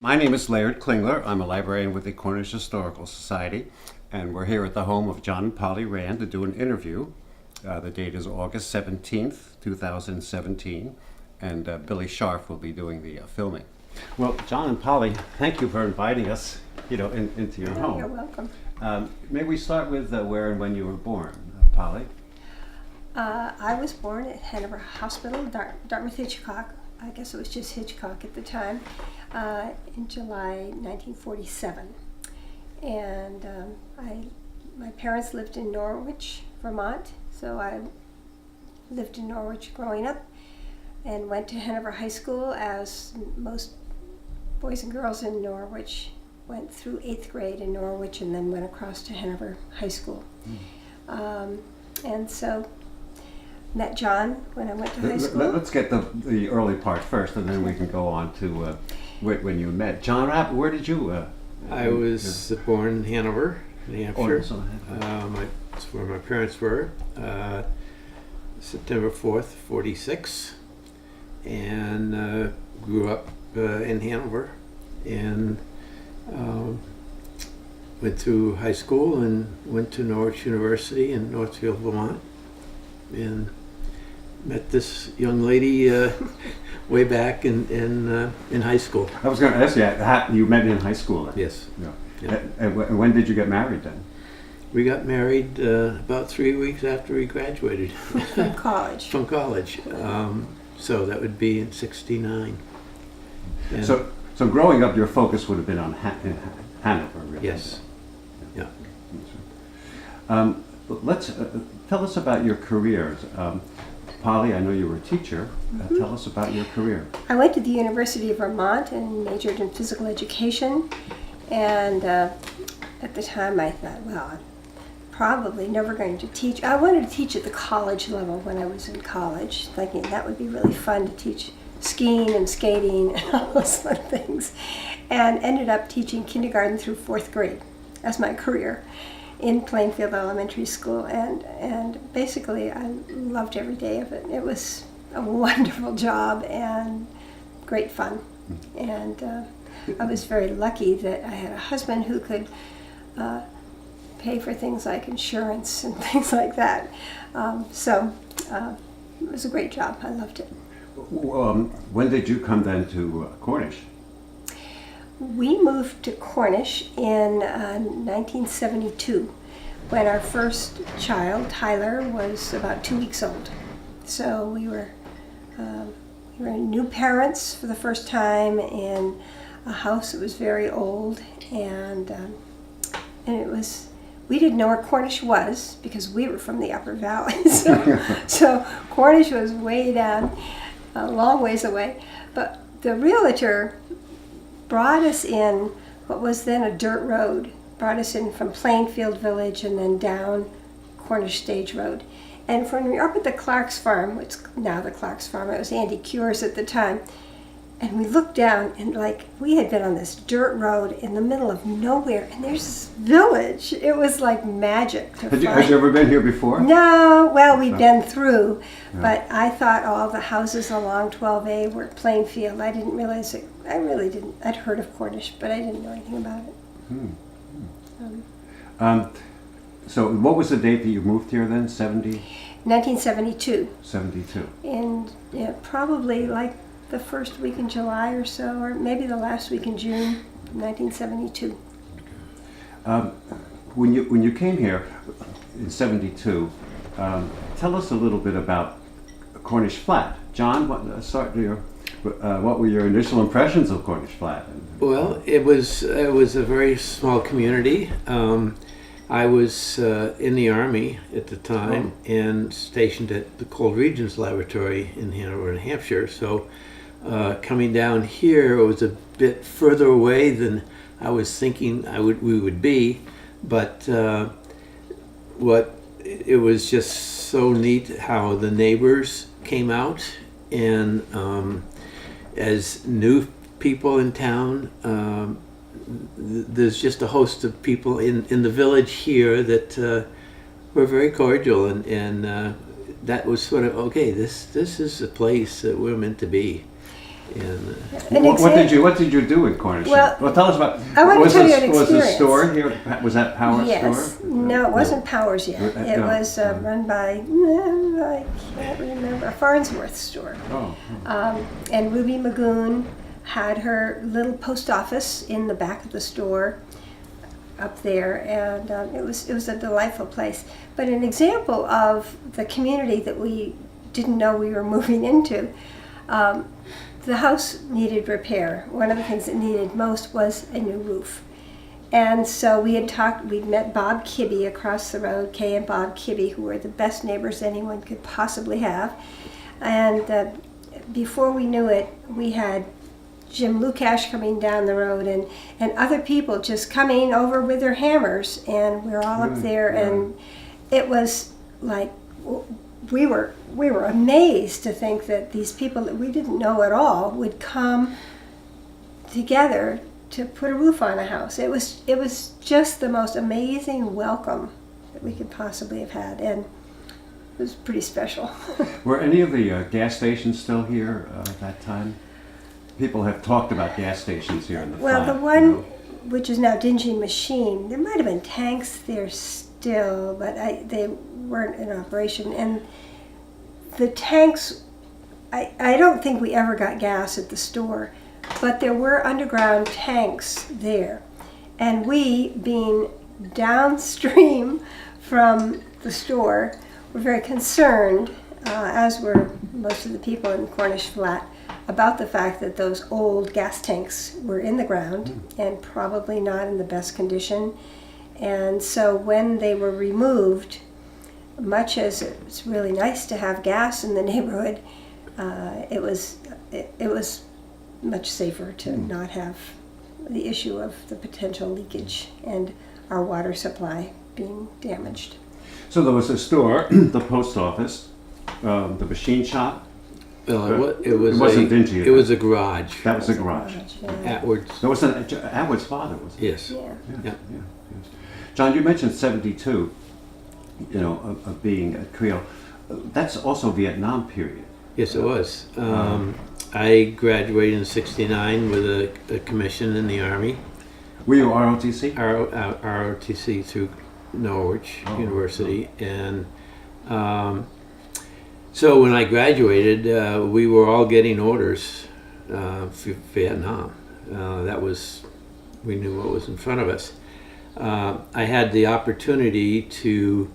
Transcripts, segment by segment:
My name is Laird Klingler. I'm a librarian with the Cornish Historical Society, and we're here at the home of John and Polly Rand to do an interview. The date is August 17th, 2017, and Billy Scharf will be doing the filming. Well, John and Polly, thank you for inviting us, into your home. You're welcome. May we start with where and when you were born, Polly? I was born at Hanover Hospital, Dartmouth Hitchcock. I guess it was just Hitchcock at the time, in July 1947. And my parents lived in Norwich, Vermont, so I lived in Norwich growing up and went to Hanover High School, as most boys and girls in Norwich went through 8th grade in Norwich and then went across to Hanover High School. And so met John when I went to high school. Let's get the early part first, and then we can go on to when you met. John, where did you? I was born in Hanover, New Hampshire. That's where my parents were. September 4th, 46, and grew up in Hanover, and went through high school and went to Norwich University in Northfield, Vermont, and met this young lady way back in high school. I was going to ask you, you met in high school then? Yes. Yeah. Yeah. And when did you get married then? We got married about 3 weeks after we graduated. From college. From college. So that would be in '69. And So growing up, your focus would have been on in Hanover, really? yes. Yeah. Let's tell us about your careers. Polly, I know you were a teacher. Tell us about your career. I went to the University of Vermont and majored in physical education. And at the time I thought, well, I'm probably never going to teach. I wanted to teach at the college level when I was in college, thinking that would be really fun to teach skiing and skating and all those fun things. And ended up teaching kindergarten through 4th grade as my career in Plainfield Elementary School, and basically I loved every day of it. It was a wonderful job and great fun, and I was very lucky that I had a husband who could pay for things like insurance and things like that. So it was a great job. I loved it. When did you come then to Cornish? We moved to Cornish in 1972 when our first child, Tyler, was about 2 weeks old. So we were new parents for the first time in a house that was very old, and it was, we didn't know where Cornish was because we were from the Upper Valley. So Cornish was way down, a long ways away. But the realtor brought us in what was then a dirt road, brought us in from Plainfield Village and then down Cornish Stage Road. And when we were up at the Clark's Farm, which is now the Clark's Farm, it was Andy Cure's at the time, and we looked down and like we had been on this dirt road in the middle of nowhere, and there's this village. It was like magic to Had you find. ever been here before? No, well, we'd been through, Yeah. but I thought all the houses along 12A were Plainfield. I didn't realize it. I really didn't. I'd heard of Cornish, but I didn't know anything about it. So what was the date that you moved here then? 1972, 72. and probably like the first week in July or so, or maybe the last week in June, 1972. When you came here in 72, tell us a little bit about Cornish Flat. John, what were your initial impressions of Cornish Flat? Well, it was a very small community. I was in the Army at the time and stationed at the Cold Regions Laboratory in Hanover, New Hampshire. So coming down here was a bit further away than I was thinking we would be, but it was just so neat how the neighbors came out, and as new people in town, there's just a host of people in the village here that were very cordial, and that was sort of, okay, this is a place that we're meant to be. And What did you do in Cornish? Well, Tell us about. I want to tell you an Was the experience. store here? Was that Power's Yes. store? No, it wasn't Powers yet. It No. was run by, I can't remember, a Farnsworth store. Oh. And Ruby Magoon had her little post office in the back of the store up there, and it was a delightful place. But an example of the community that we didn't know we were moving into, the house needed repair. One of the things it needed most was a new roof. And so we'd met Bob Kibbe across the road, Kay and Bob Kibbe, who were the best neighbors anyone could possibly have. And before we knew it, we had Jim Lukash coming down the road and other people just coming over with their hammers, and we were all up there, and it was like we were amazed to think that these people that we didn't know at all would come together to put a roof on a house. It was just the most amazing welcome that we could possibly have had, and it was pretty special. Were any of the gas stations still here at that time? People have talked about gas stations here in the Well, flat, the one which is now Dingy Machine, there might have been tanks there still, but they weren't in operation. And the tanks, I don't think we ever got gas at the store, but there were underground tanks there. And we, being downstream from the store, were very concerned, as were most of the people in Cornish Flat, about the fact that those old gas tanks were in the ground and probably not in the best condition. And so when they were removed, much as it's really nice to have gas in the neighborhood, it was much safer to not have the issue of the potential leakage and our water supply being damaged. So there was a store, the post office, the machine shop. It wasn't dingy. It was a garage. That was a garage. Yeah. Atwood's. There was Atwood's father, was it? Yes. Yeah. Yeah. Yes. John, you mentioned 72, of being a Creole. That's also Vietnam period. Yes, it was. I graduated in '69 with a commission in the Army. Were you ROTC? ROTC through Norwich University, and so when I graduated, we were all getting orders for Vietnam. We knew what was in front of us. I had the opportunity to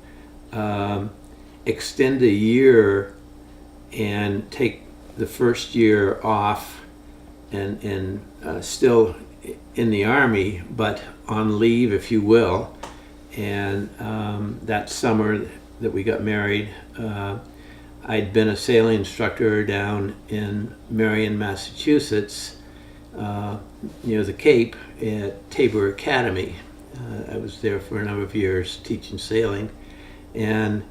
extend a year and take the first year off and still in the Army, but on leave, if you will. And that summer that we got married, I'd been a sailing instructor down in Marion, Massachusetts, near the Cape at Tabor Academy. I was there for a number of years teaching sailing, and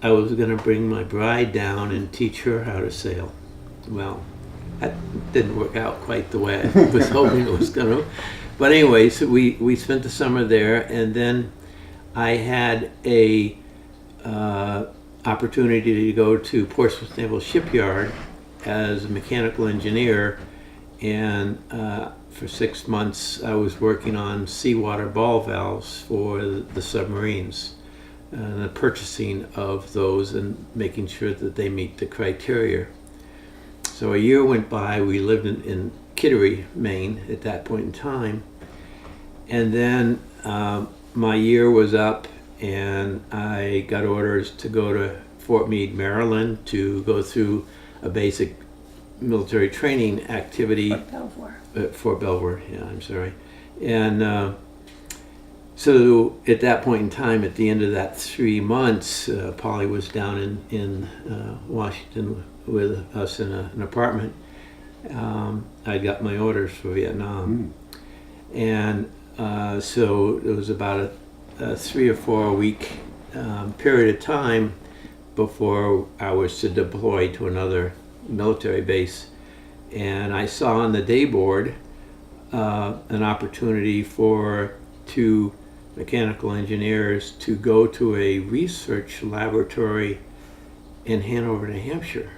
I was going to bring my bride down and teach her how to sail. Well, that didn't work out quite the way I was hoping it was going to. But anyway, so we spent the summer there, and then I had a opportunity to go to Portsmouth Naval Shipyard as a mechanical engineer, and for 6 months I was working on seawater ball valves for the submarines and the purchasing of those and making sure that they meet the criteria. So a year went by. We lived in Kittery, Maine at that point in time, and then my year was up, and I got orders to go to Fort Meade, Maryland, to go through a basic military training activity. Fort Belvoir, yeah, I'm sorry. And so at that point in time, at the end of that 3 months, Polly was down in Washington with us in an apartment. I got my orders for Vietnam. And so it was about a 3 or 4 week period of time before I was to deploy to another military base. And I saw on the day board an opportunity for 2 mechanical engineers to go to a research laboratory in Hanover, New Hampshire.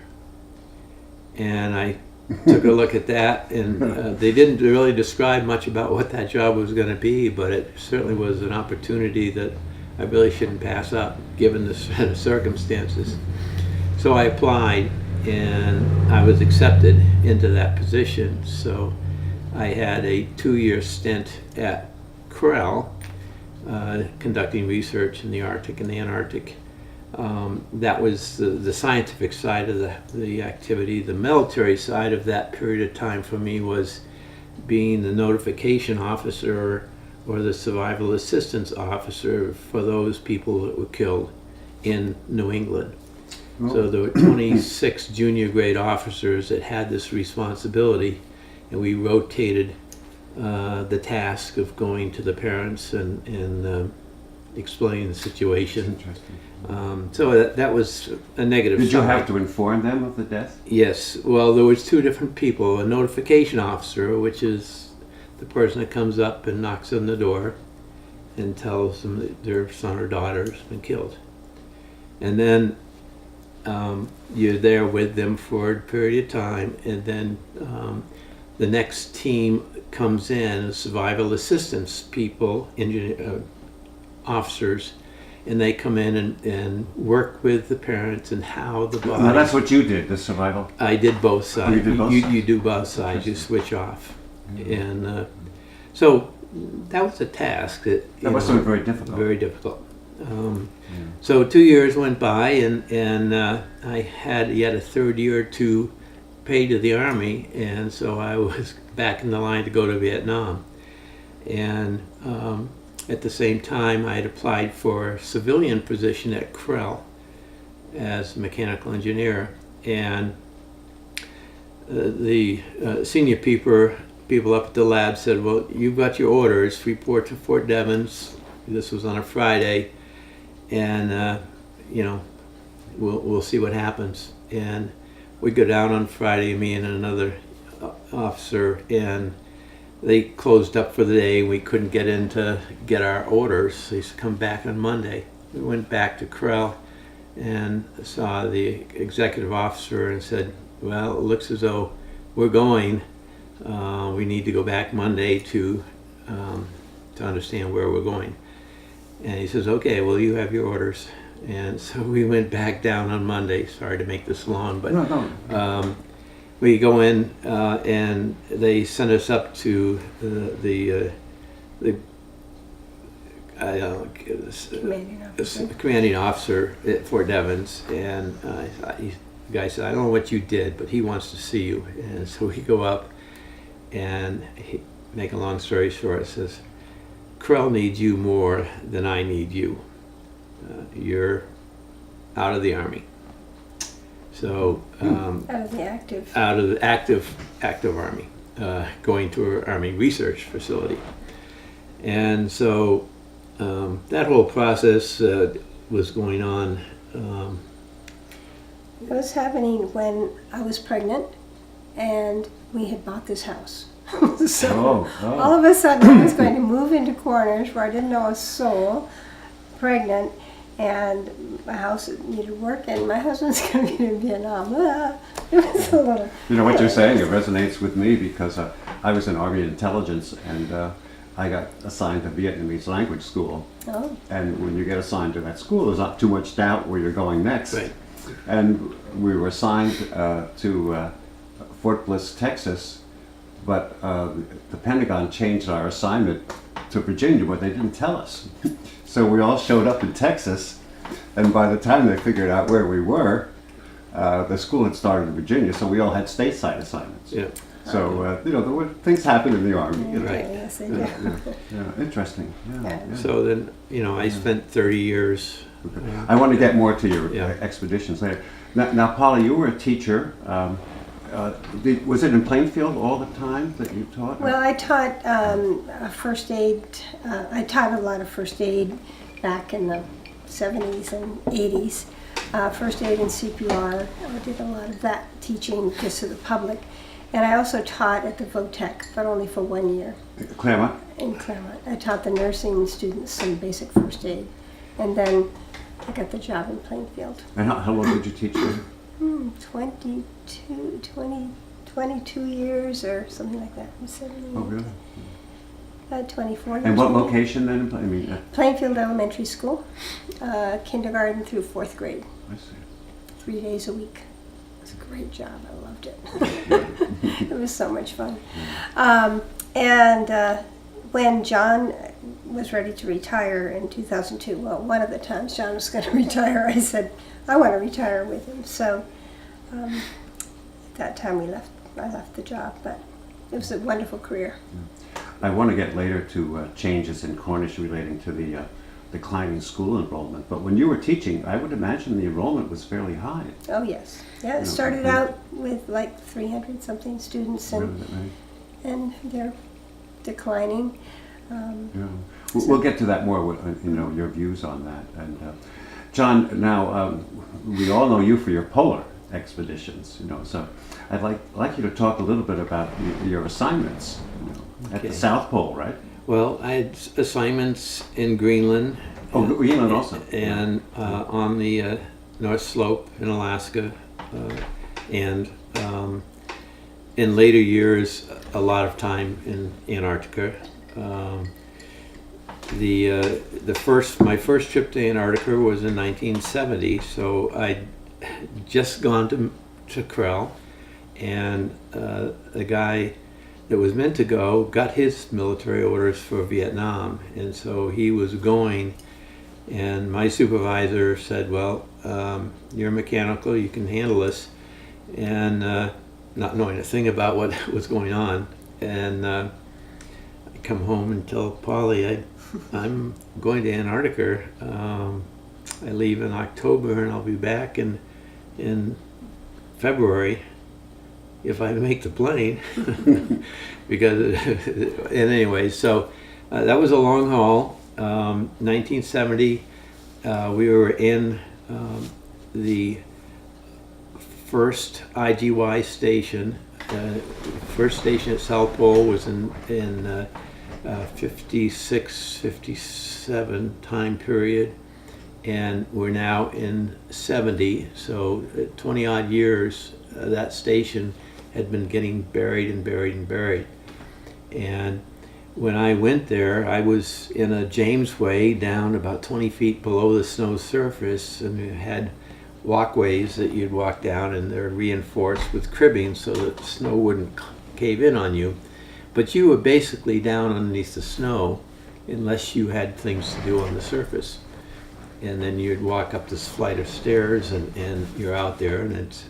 And I took a look at that, and they didn't really describe much about what that job was going to be, but it certainly was an opportunity that I really shouldn't pass up, given the circumstances. So I applied, and I was accepted into that position. So I had a 2-year stint at Corel, conducting research in the Arctic and the Antarctic. That was the scientific side of the activity. The military side of that period of time for me was being the notification officer or the survival assistance officer for those people that were killed in New England. So there were 26 junior grade officers that had this responsibility, and we rotated the task of going to the parents and explaining the situation. So that was a negative Did you side. have to inform them of the death? Yes. Well, there was 2 different people. A notification officer, which is the person that comes up and knocks on the door and tells them that their son or daughter has been killed. And then you're there with them for a period of time, and then the next team comes in, survival assistance people, officers, and they come in and work with the parents and how the body. Now that's what you did, the survival. I did both sides. You did both sides? You do both sides. You switch off, and so that was a task that must have been very difficult. Very difficult. So 2 years went by, and I had yet a 3rd year to pay to the Army, and so I was back in the line to go to Vietnam. And at the same time, I had applied for a civilian position at Corel as a mechanical engineer, and the senior people up at the lab said, "Well, you've got your orders. Report to Fort Devens." This was on a Friday, and we'll see what happens. And we go down on Friday, me and another officer, and they closed up for the day. We couldn't get in to get our orders. They said, "Come back on Monday." We went back to Corel and saw the executive officer and said, "Well, it looks as though we're going. We need to go back Monday to understand where we're going." And he says, "Okay, well, you have your orders." And so we went back down on Monday. Sorry to make this long, but No. we go in and they send us up to the commanding officer at Fort Devens, and the guy said, "I don't know what you did, but he wants to see you." And so we go up, and make a long story short, says, "Corel needs you more than I need you. You're out of the Army." So Out of the active. out of the active Army, going to an Army research facility. And so that whole process was going on. It was happening when I was pregnant and we had bought this house. So all of a sudden I was going to move into Cornish, where I didn't know a soul, pregnant, and my house needed work, and my husband's going to be in Vietnam. It was a little... You know what you're saying, it resonates with me because I was in Army intelligence, and I got assigned to Vietnamese language school. Oh. And when you get assigned to that school, there's not too much doubt where you're going next. Right. And we were assigned to Fort Bliss, Texas, but the Pentagon changed our assignment to Virginia, but they didn't tell us. So we all showed up in Texas, and by the time they figured out where we were, the school had started in Virginia, so we all had stateside assignments. Yeah. So, there were things happen in the Army. You know. Right. Yes, they do. Yeah, interesting. Yeah. So then, I spent 30 years. I want to get more to your Yeah. expeditions later. Now, Polly, you were a teacher. Was it in Plainfield all the time that you taught? Well, I taught first aid. I taught a lot of first aid back in the 70s and 80s. First aid and CPR. I did a lot of that teaching just to the public. And I also taught at the VOTEC, but only for 1 year. Claremont? In Claremont. I taught the nursing students some basic first aid. And then I got the job in Plainfield. And how long did you teach there? 22, 20, 22 years or something like that. 70, Oh, really? 24 years. And what maybe. location then? I mean, Plainfield Elementary School, kindergarten through 4th grade, I see. 3 days a week. It was a great job. I loved it. It was so much fun. And when John was ready to retire in 2002, well, one of the times John was going to retire, I said, I want to retire with him. So at that time I left the job, but it was a wonderful career. I want to get later to changes in Cornish relating to the declining school enrollment, but when you were teaching, I would imagine the enrollment was fairly high. Oh, yes. Yeah, it started out with like 300 something students, and Really? they're declining. Yeah. We'll get to that more, your views on that. And John, now we all know you for your polar expeditions, so I'd like you to talk a little bit about your assignments at the South Pole, right? Well, I had assignments in Greenland. Oh, Greenland also. And on the North Slope in Alaska, and in later years, a lot of time in Antarctica. My first trip to Antarctica was in 1970, so I'd just gone to Krell, and the guy that was meant to go got his military orders for Vietnam, and so he was going, and my supervisor said, well, you're mechanical, you can handle this, and not knowing a thing about what was going on, and I come home and tell Polly I'm going to Antarctica. I leave in October and I'll be back in February if I make the plane. Because, and anyway, so that was a long haul. 1970, we were in the first IGY station. First station at South Pole was in 56, 57 time period, and we're now in 70, so 20 odd years that station had been getting buried and buried and buried. And when I went there, I was in a Jamesway down about 20 feet below the snow surface, and we had walkways that you'd walk down, and they're reinforced with cribbing so that the snow wouldn't cave in on you. But you were basically down underneath the snow unless you had things to do on the surface. And then you'd walk up this flight of stairs, and you're out there, and it's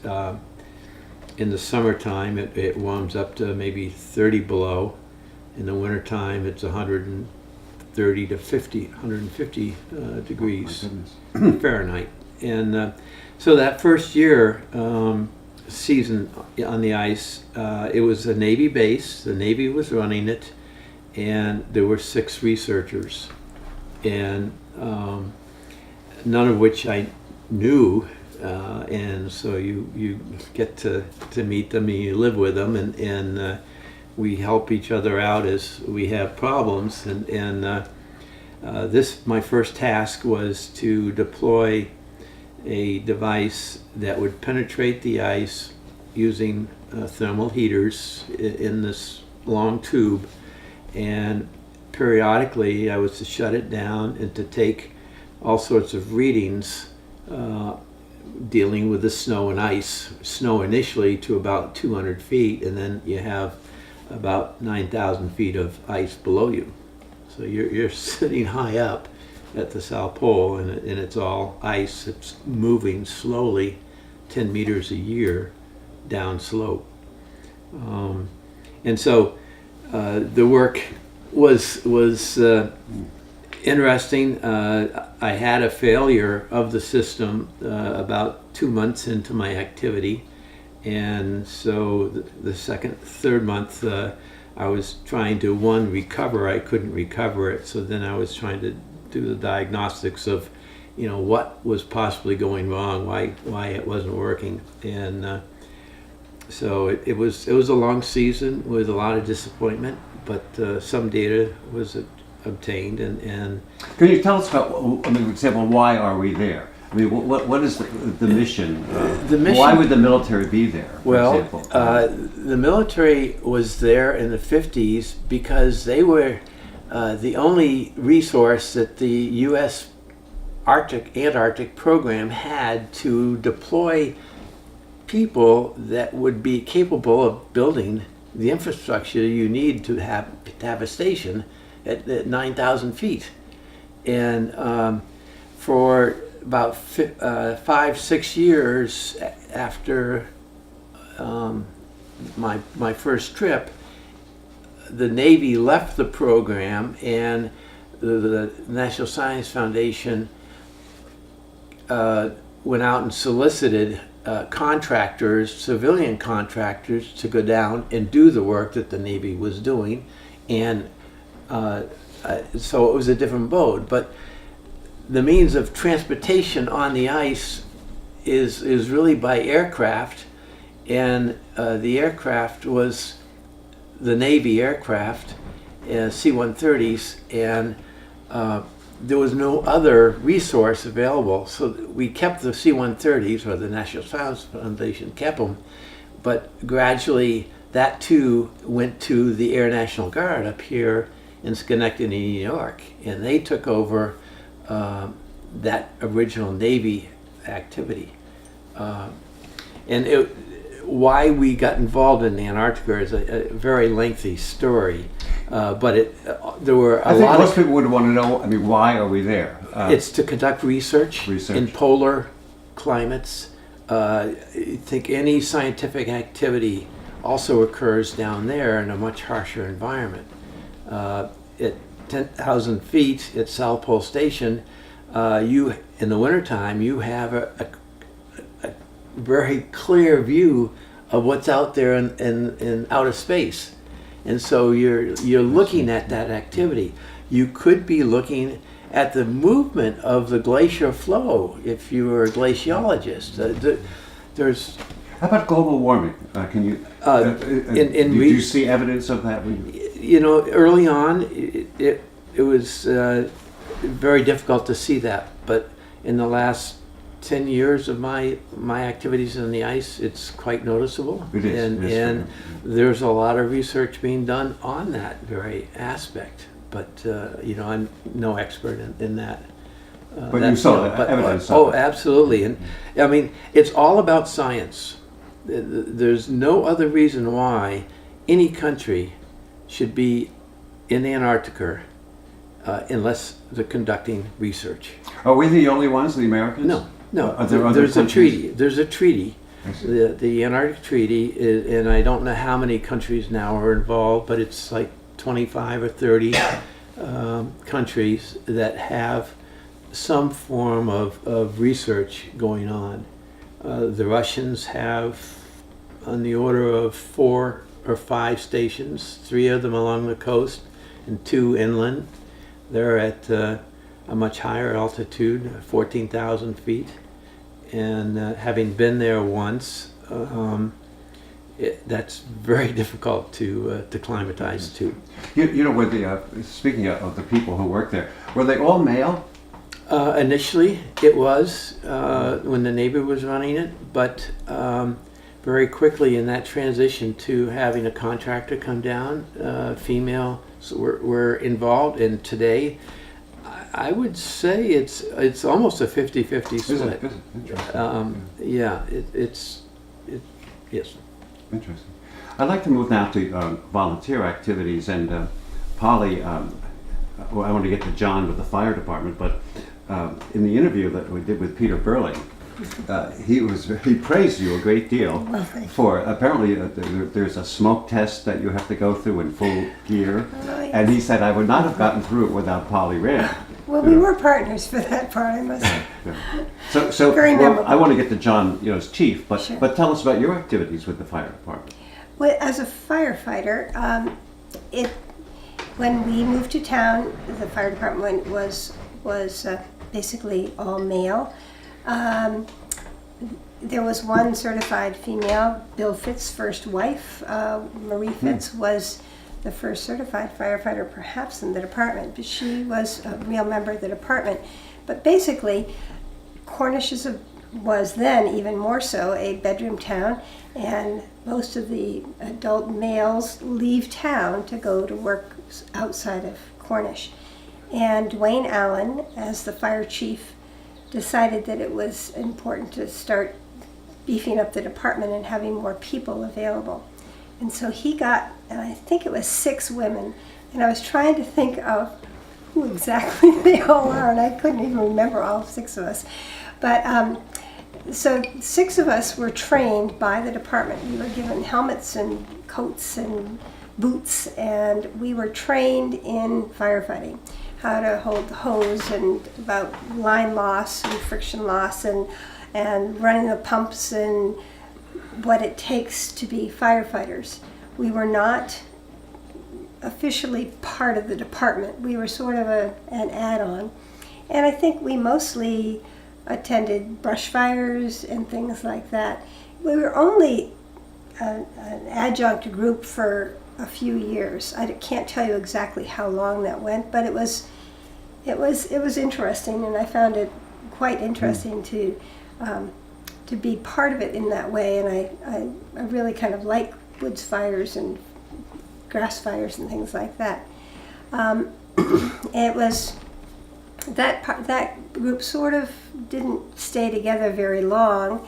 in the summertime it warms up to maybe 30 below. In the wintertime it's 130 to 150 degrees Fahrenheit. And so that first year season on the ice, it was a Navy base. The Navy was running it, and there were 6 researchers, and none of which I knew, and so you get to meet them and you live with them, and we help each other out as we have problems, and my first task was to deploy a device that would penetrate the ice using thermal heaters in this long tube, and periodically I was to shut it down and to take all sorts of readings dealing with the snow and ice. Snow initially to about 200 feet, and then you have about 9,000 feet of ice below you. So you're sitting high up at the South Pole, and it's all ice. It's moving slowly 10 meters a year down slope. And so the work was interesting. I had a failure of the system about 2 months into my activity, and so the third month I was trying to recover. I couldn't recover it, so then I was trying to do the diagnostics of what was possibly going wrong, why it wasn't working, and so it was a long season with a lot of disappointment, but some data was obtained, and Can you tell us about, for example, why are we there? I mean, what is the mission? The mission- Why would the military be there, for Well, example? the military was there in the 50s because they were the only resource that the U.S. Antarctic program had to deploy people that would be capable of building the infrastructure you need to have a station at 9,000 feet. And for about 5-6 years after my first trip, the Navy left the program, and the National Science Foundation went out and solicited contractors, civilian contractors, to go down and do the work that the Navy was doing. And so it was a different boat. But the means of transportation on the ice is really by aircraft, and the aircraft was the Navy aircraft, C-130s, and there was no other resource available. So we kept the C-130s, or the National Science Foundation kept them, but gradually that too went to the Air National Guard up here in Schenectady, New York, and they took over that original Navy activity. And why we got involved in Antarctica is a very lengthy story, but there were a I think lot most of... people would want to know, I mean, why are we there? It's to conduct research in polar climates. I think any scientific activity also occurs down there in a much harsher environment. At 10,000 feet at South Pole Station, in the wintertime, you have a very clear view of what's out there in outer space. And so you're looking at that activity. You could be looking at the movement of the glacier flow if you were a glaciologist. There's How about global warming? Can you? Did you see evidence of that? You know, early on, it was very difficult to see that, but in the last 10 years of my activities on the ice, it's quite noticeable. It is. And there's a lot of research being done on that very aspect. But you know, I'm no expert in that. But you saw evidence. Oh, absolutely. And I mean, it's all about science. There's no other reason why any country should be in Antarctica unless they're conducting research. Are we the only ones, the Americans? No. Are there other There's a countries? treaty. There's a treaty. The Antarctic Treaty, and I don't know how many countries now are involved, but it's like 25 or 30 countries that have some form of research going on. The Russians have on the order of 4 or 5 stations, 3 of them along the coast and 2 inland. They're at a much higher altitude, 14,000 feet. And having been there once, that's very difficult to climatize to. You know, with the speaking of the people who work there, were they all male? Initially, it was when the Navy was running it, but very quickly in that transition to having a contractor come down, females were involved, and today I would say it's almost a 50-50 split. Is it? Interesting. Yeah, yes. Interesting. I'd like to move now to volunteer activities, and Polly, well, I want to get to John with the fire department, but in the interview that we did with Peter Burling, he praised you a great deal for apparently there's a smoke test that you have to go through in full gear, and he said I would not have gotten through it without Polly Rand. Well, we were partners for that part, I must say. Yeah. So Very well, memorable. I want to get to John, you know, as chief, but Sure. but tell us about your activities with the fire department. Well, as a firefighter, when we moved to town, the fire department was basically all male. There was one certified female, Bill Fitt's first wife. Marie Fitz was the first certified firefighter perhaps in the department, but she was a real member of the department. But basically, Cornish was then even more so a bedroom town, and most of the adult males leave town to go to work outside of Cornish. And Dwayne Allen, as the fire chief, decided that it was important to start beefing up the department and having more people available. And so he got, and I think it was 6 women, and I was trying to think of who exactly they all are, and I couldn't even remember all 6 of us. But so 6 of us were trained by the department. We were given helmets and coats and boots, and we were trained in firefighting, how to hold the hose and about line loss and friction loss and running the pumps and what it takes to be firefighters. We were not officially part of the department. We were sort of an add-on. And I think we mostly attended brush fires and things like that. We were only an adjunct group for a few years. I can't tell you exactly how long that went, but it was interesting, and I found it quite interesting to be part of it in that way. And I really kind of like woods fires and grass fires and things like that. It was that group sort of didn't stay together very long,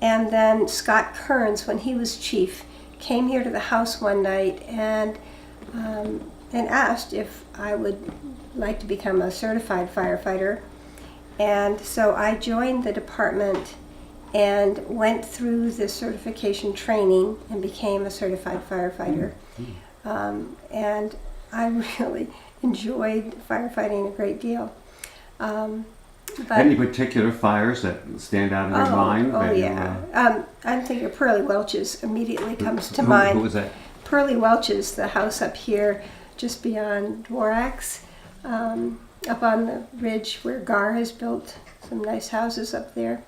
and then Scott Kearns, when he was chief, came here to the house one night and asked if I would like to become a certified firefighter. And so I joined the department and went through the certification training and became a certified firefighter. And I really enjoyed firefighting a great deal. But Any particular fires that stand out in your mind? Oh, that yeah. I'm thinking of Pearly Welch's immediately comes to who mind. was that? Pearly Welch's, the house up here just beyond Dvorak's, up on the ridge where Gar has built some nice houses up there.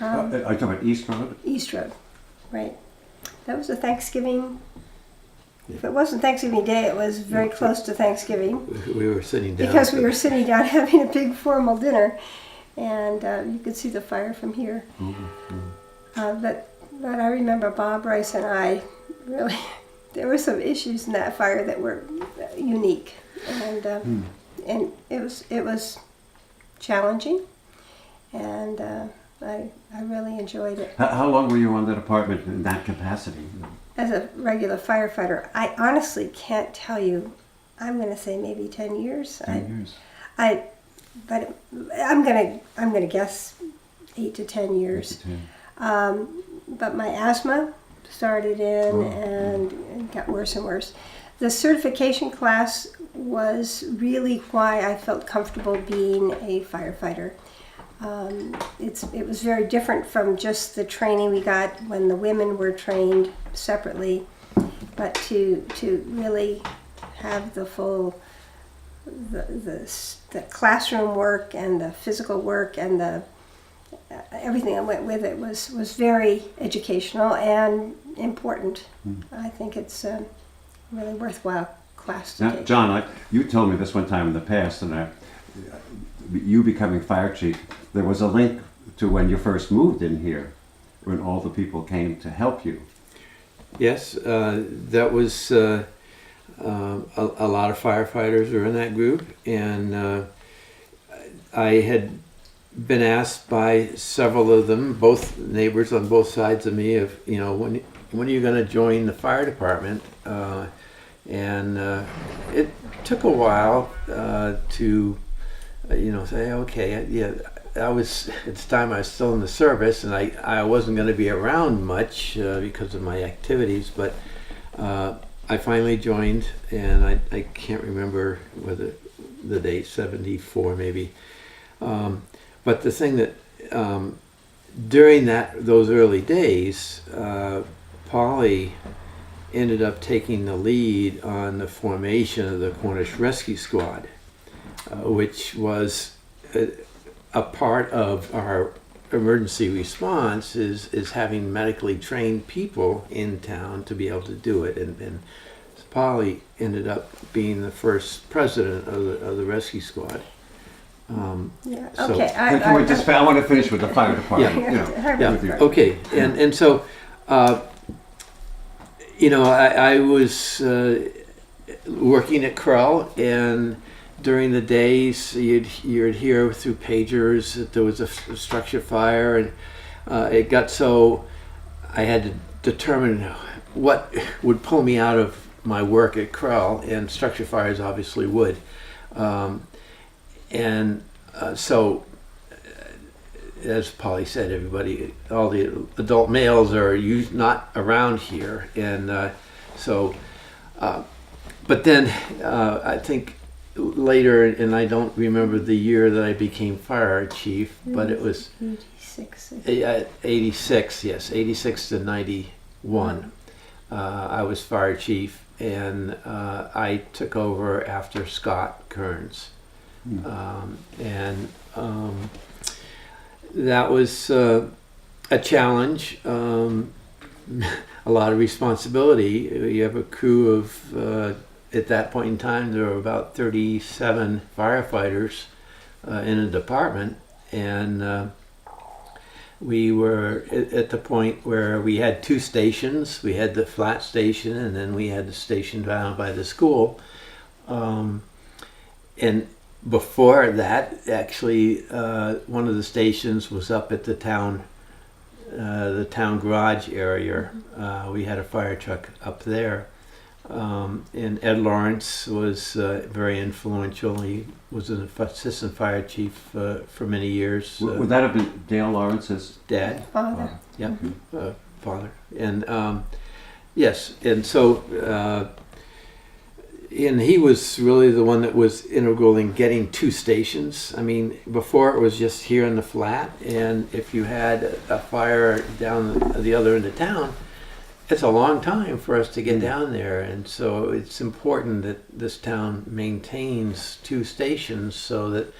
Are you talking about East Road? East Road, right. That was a Thanksgiving. If it wasn't Thanksgiving Day, it was very close to Thanksgiving. We were sitting down. Because we were sitting down having a big formal dinner, and you could see the fire from here. But I remember Bob Rice and I really, there were some issues in that fire that were unique, and it was challenging, and I really enjoyed it. How long were you on the department in that capacity? As a regular firefighter, I honestly can't tell you. I'm going to say maybe 10 years. 10 years. But I'm gonna guess 8 to 10 years. 8 to 10. But my asthma started in and got worse and worse. The certification class was really why I felt comfortable being a firefighter. It was very different from just the training we got when the women were trained separately, but to really have the full the classroom work and the physical work and the everything that went with it was very educational and important. I think it's a really worthwhile class to Now, take. John, you told me this one time in the past, and you becoming fire chief, there was a link to when you first moved in here, when all the people came to help you. Yes, that was a lot of firefighters were in that group, and I had been asked by several of them, both neighbors on both sides of me, of when are you going to join the fire department? And it took a while to say, okay, yeah. At the time I was still in the service, and I wasn't going to be around much because of my activities, but I finally joined, and I can't remember whether the date, 74 maybe. But the thing that during those early days, Polly ended up taking the lead on the formation of the Cornish Rescue Squad, which was a part of our emergency response is having medically trained people in town to be able to do it. And Polly ended up being the first president of the rescue squad. Yeah. So- Okay. Can we just, I want to finish with the fire department, Yeah. you know. Yeah. with you. Okay. And so, I was working at Krell, and during the days you'd hear through pagers that there was a structure fire, and it got so I had to determine what would pull me out of my work at Krell, and structure fires obviously would. So, as Polly said, all the adult males are not around here, and but then I think later, and I don't remember the year that I became fire chief, but it was 86. 86, yes, 86 to 91. I was fire chief, and I took over after Scott Kearns. That was a challenge, a lot of responsibility. You have a crew of, at that point in time, there were about 37 firefighters in a department, and we were at the point where we had two stations. We had the flat station, and then we had the station down by the school. And before that, actually, one of the stations was up at the town garage area. We had a fire truck up there. And Ed Lawrence was very influential. He was an assistant fire chief for many years. Would that have been Dale Lawrence's Dad? Father. Yeah, father. And yes, and so and he was really the one that was integral in getting two stations. I mean, before it was just here in the flat, and if you had a fire down the other end of town, it's a long time for us to get down there, and so it's important that this town maintains two stations so that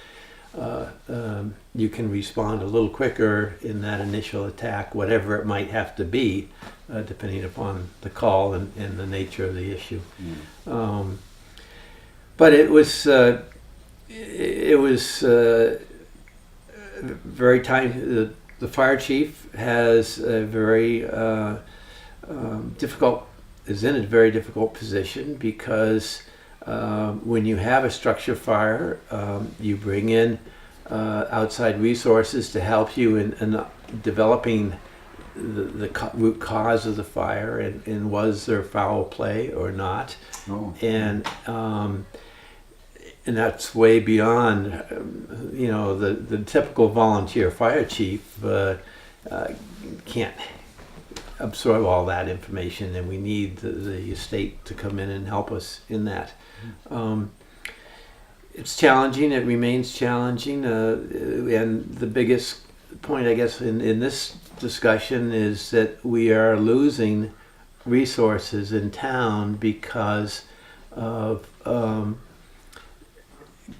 you can respond a little quicker in that initial attack, whatever it might have to be, depending upon the call and the nature of the issue. But it was very time. The fire chief has a very is in a very difficult position because when you have a structure fire, you bring in outside resources to help you in developing the root cause of the fire, and was there foul play or not. And that's way beyond the typical volunteer fire chief can't absorb all that information, and we need the state to come in and help us in that. It's challenging. It remains challenging, and the biggest point, I guess, in this discussion is that we are losing resources in town because of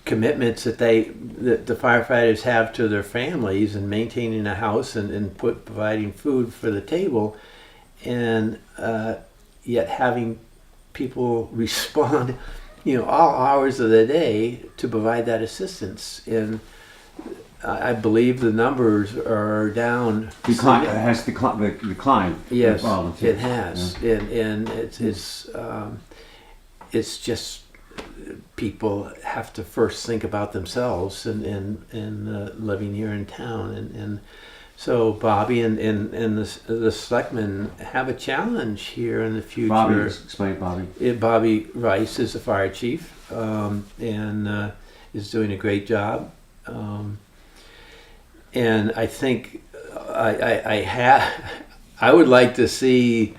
commitments that the firefighters have to their families and maintaining a house and providing food for the table, and yet having people respond, all hours of the day to provide that assistance. And I believe the numbers are down. It has declined. Yes, volunteers. it has, and it's just people have to first think about themselves and living here in town, and so Bobby and the selectmen have a challenge here in the future. Bobby, explain Bobby. Bobby Rice is the fire chief, and is doing a great job. And I think I would like to see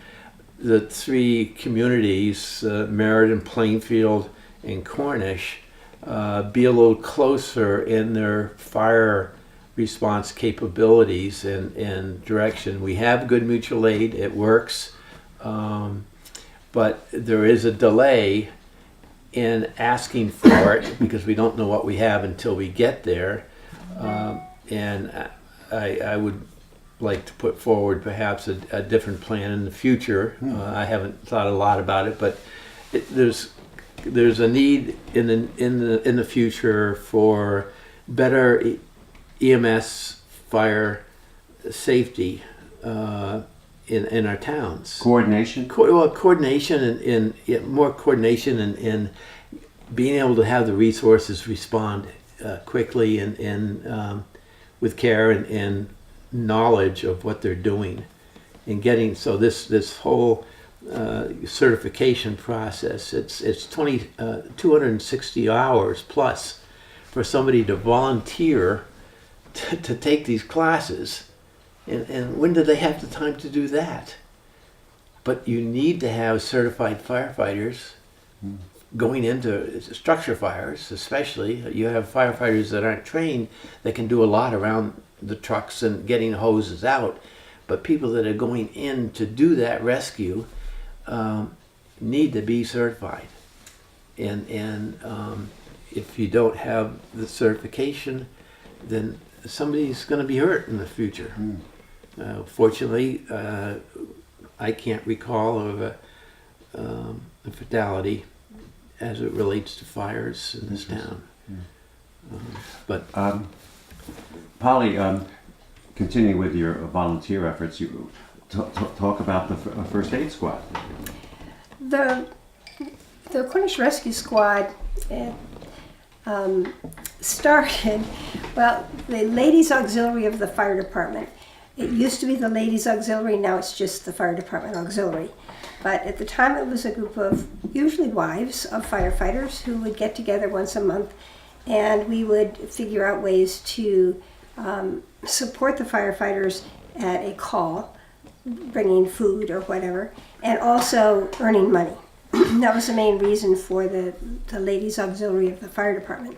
the three communities, Merritt, Plainfield, and Cornish, be a little closer in their fire response capabilities and direction. We have good mutual aid; it works, but there is a delay in asking for it because we don't know what we have until we get there. And I would like to put forward perhaps a different plan in the future. I haven't thought a lot about it, but there's a need in the future for better EMS fire safety in our towns. Coordination? Coordination and more coordination and being able to have the resources respond quickly and with care and knowledge of what they're doing, and getting this whole certification process. It's 260 hours plus for somebody to volunteer to take these classes, and when do they have the time to do that? But you need to have certified firefighters going into structure fires, especially. You have firefighters that aren't trained that can do a lot around the trucks and getting hoses out, but people that are going in to do that rescue need to be certified. And if you don't have the certification, then somebody's going to be hurt in the future. Fortunately, I can't recall of a fatality as it relates to fires in this town. But Polly, continue with your volunteer efforts. You talk about the first aid squad. The Cornish Rescue Squad started, well, the Ladies Auxiliary of the Fire Department. It used to be the Ladies Auxiliary, now it's just the Fire Department Auxiliary. But at the time it was a group of usually wives of firefighters who would get together once a month, and we would figure out ways to support the firefighters at a call, bringing food or whatever, and also earning money. That was the main reason for the Ladies Auxiliary of the Fire Department.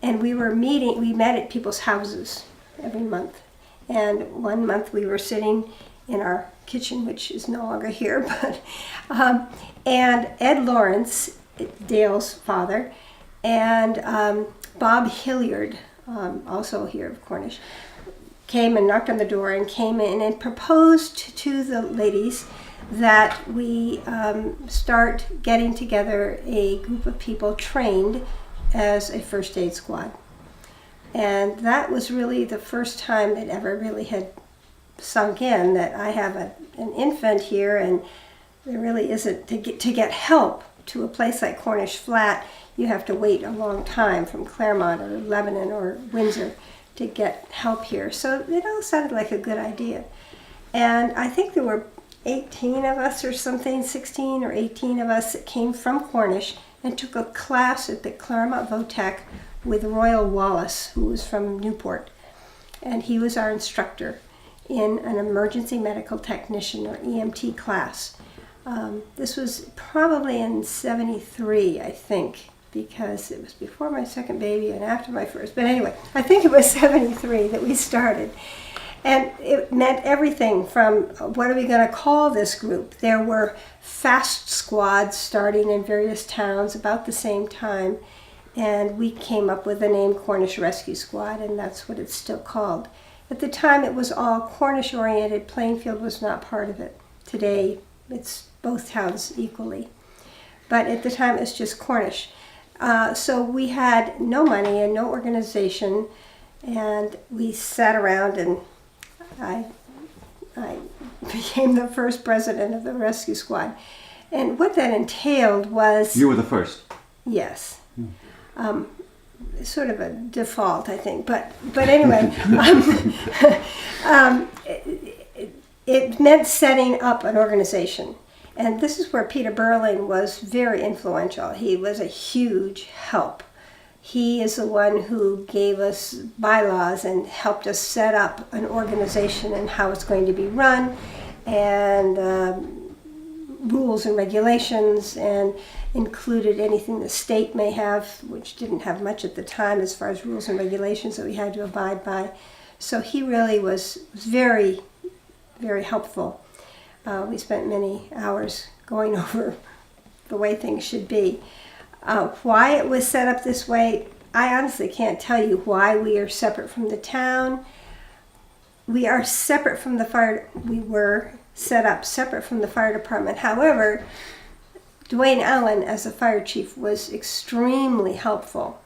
And we met at people's houses every month. And one month we were sitting in our kitchen, which is no longer here, but and Ed Lawrence, Dale's father, and Bob Hilliard, also here of Cornish, came and knocked on the door and came in and proposed to the ladies that we start getting together a group of people trained as a first aid squad. And that was really the first time it ever really had sunk in that I have an infant here, and there really isn't, to get help to a place like Cornish Flat, you have to wait a long time from Claremont or Lebanon or Windsor to get help here. So it all sounded like a good idea. And I think there were 18 of us or something, 16 or 18 of us that came from Cornish and took a class at the Claremont Votech with Royal Wallace, who was from Newport. And he was our instructor in an emergency medical technician or EMT class. This was probably in '73, I think, because it was before my second baby and after my first. But anyway, I think it was '73 that we started. And it meant everything from what are we going to call this group? There were fast squads starting in various towns about the same time. And we came up with the name Cornish Rescue Squad, and that's what it's still called. At the time, it was all Cornish-oriented. Plainfield was not part of it. Today, it's both towns equally. But at the time, it was just Cornish. So we had no money and no organization, and we sat around, and I became the first president of the rescue squad. And what that entailed was... You were the first. Yes. Sort of a default, I think. But anyway, it meant setting up an organization. And this is where Peter Berling was very influential. He was a huge help. He is the one who gave us bylaws and helped us set up an organization and how it's going to be run, and rules and regulations, and included anything the state may have, which didn't have much at the time as far as rules and regulations that we had to abide by. So he really was very, very helpful. We spent many hours going over the way things should be. Why it was set up this way, I honestly can't tell you why we are separate from the town. We are separate from the fire. We were set up separate from the fire department. However, Dwayne Allen, as the fire chief, was extremely helpful.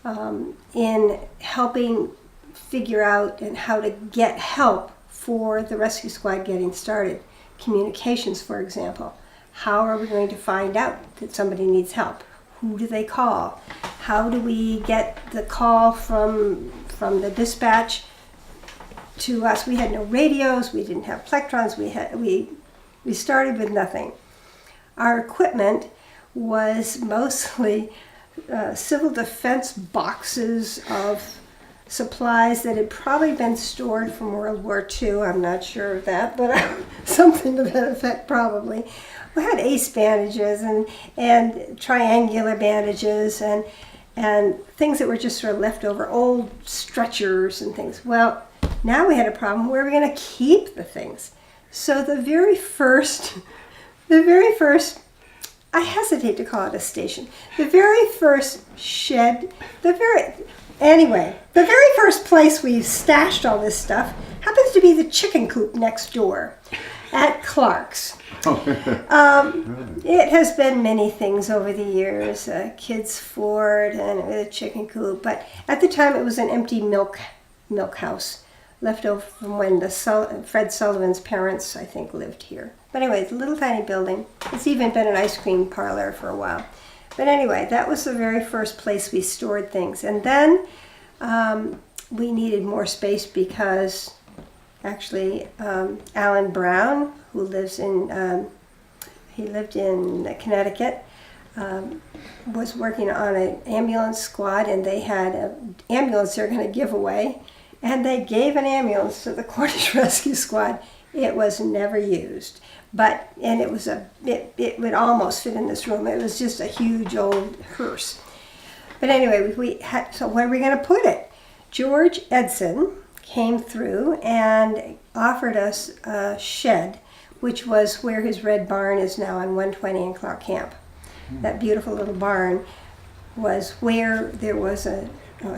in helping figure out and how to get help for the rescue squad getting started. Communications, for example. How are we going to find out that somebody needs help? Who do they call? How do we get the call from the dispatch to us? We had no radios, we didn't have plectrons, we started with nothing. Our equipment was mostly civil defense boxes of supplies that had probably been stored from World War II. I'm not sure of that, but something to that effect probably. We had ace bandages and triangular bandages and things that were just sort of leftover, old stretchers and things. Well, now we had a problem. Where are we going to keep the things? So the very first, I hesitate to call it a station, the very first shed, the very first place we stashed all this stuff happens to be the chicken coop next door at Clark's. It has been many things over the years, kids' Ford and a chicken coop, but at the time it was an empty milk house left over from when Fred Sullivan's parents, I think, lived here. But anyway, it's a little tiny building. It's even been an ice cream parlor for a while. But anyway, that was the very first place we stored things. And then we needed more space because actually Alan Brown, who lives he lived in Connecticut, was working on an ambulance squad, and they had an ambulance they're going to give away. And they gave an ambulance to the Cornish Rescue Squad. It was never used, and it would almost fit in this room. It was just a huge old hearse. But anyway, so where are we going to put it? George Edson came through and offered us a shed, which was where his red barn is now on 120 in Clark Camp. That beautiful little barn was where there was a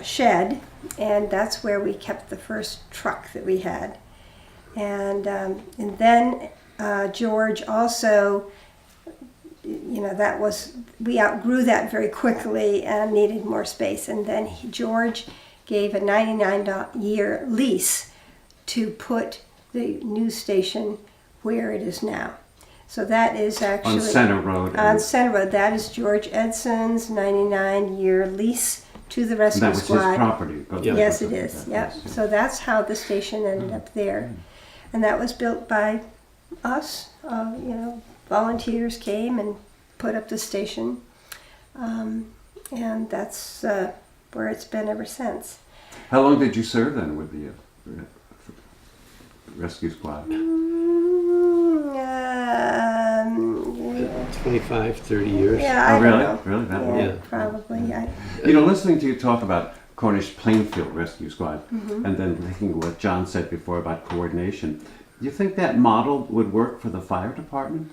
shed, and that's where we kept the first truck that we had. And then George also, we outgrew that very quickly and needed more space. And then George gave a 99-year lease to put the news station where it is now. So that is actually on Center Road. On Center Road. That is George Edson's 99-year lease to the rescue that was squad. His property. Yes, it is. Yep. So that's how the station ended up there, and that was built by us. Volunteers came and put up the station, and that's where it's been ever since. How long did you serve then with the rescue squad? 25, 30 years. Yeah, I really? don't know. Really? That long? Yeah. Probably. Listening to you talk about Cornish Plainfield Rescue Squad, and then thinking of what John said before about coordination, do you think that model would work for the fire department?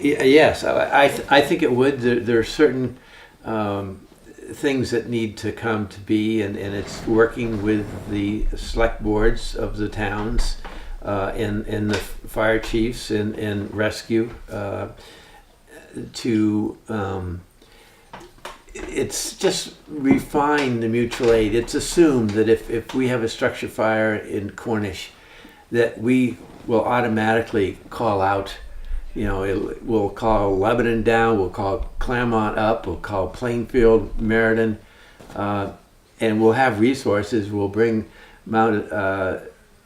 Yes, I think it would. There are certain things that need to come to be, and it's working with the select boards of the towns and the fire chiefs and rescue to it's just refine the mutual aid. It's assumed that if we have a structure fire in Cornish, that we will automatically call out. We'll call Lebanon down, we'll call Claremont up, we'll call Plainfield, Meriden, and we'll have resources. We'll bring Mount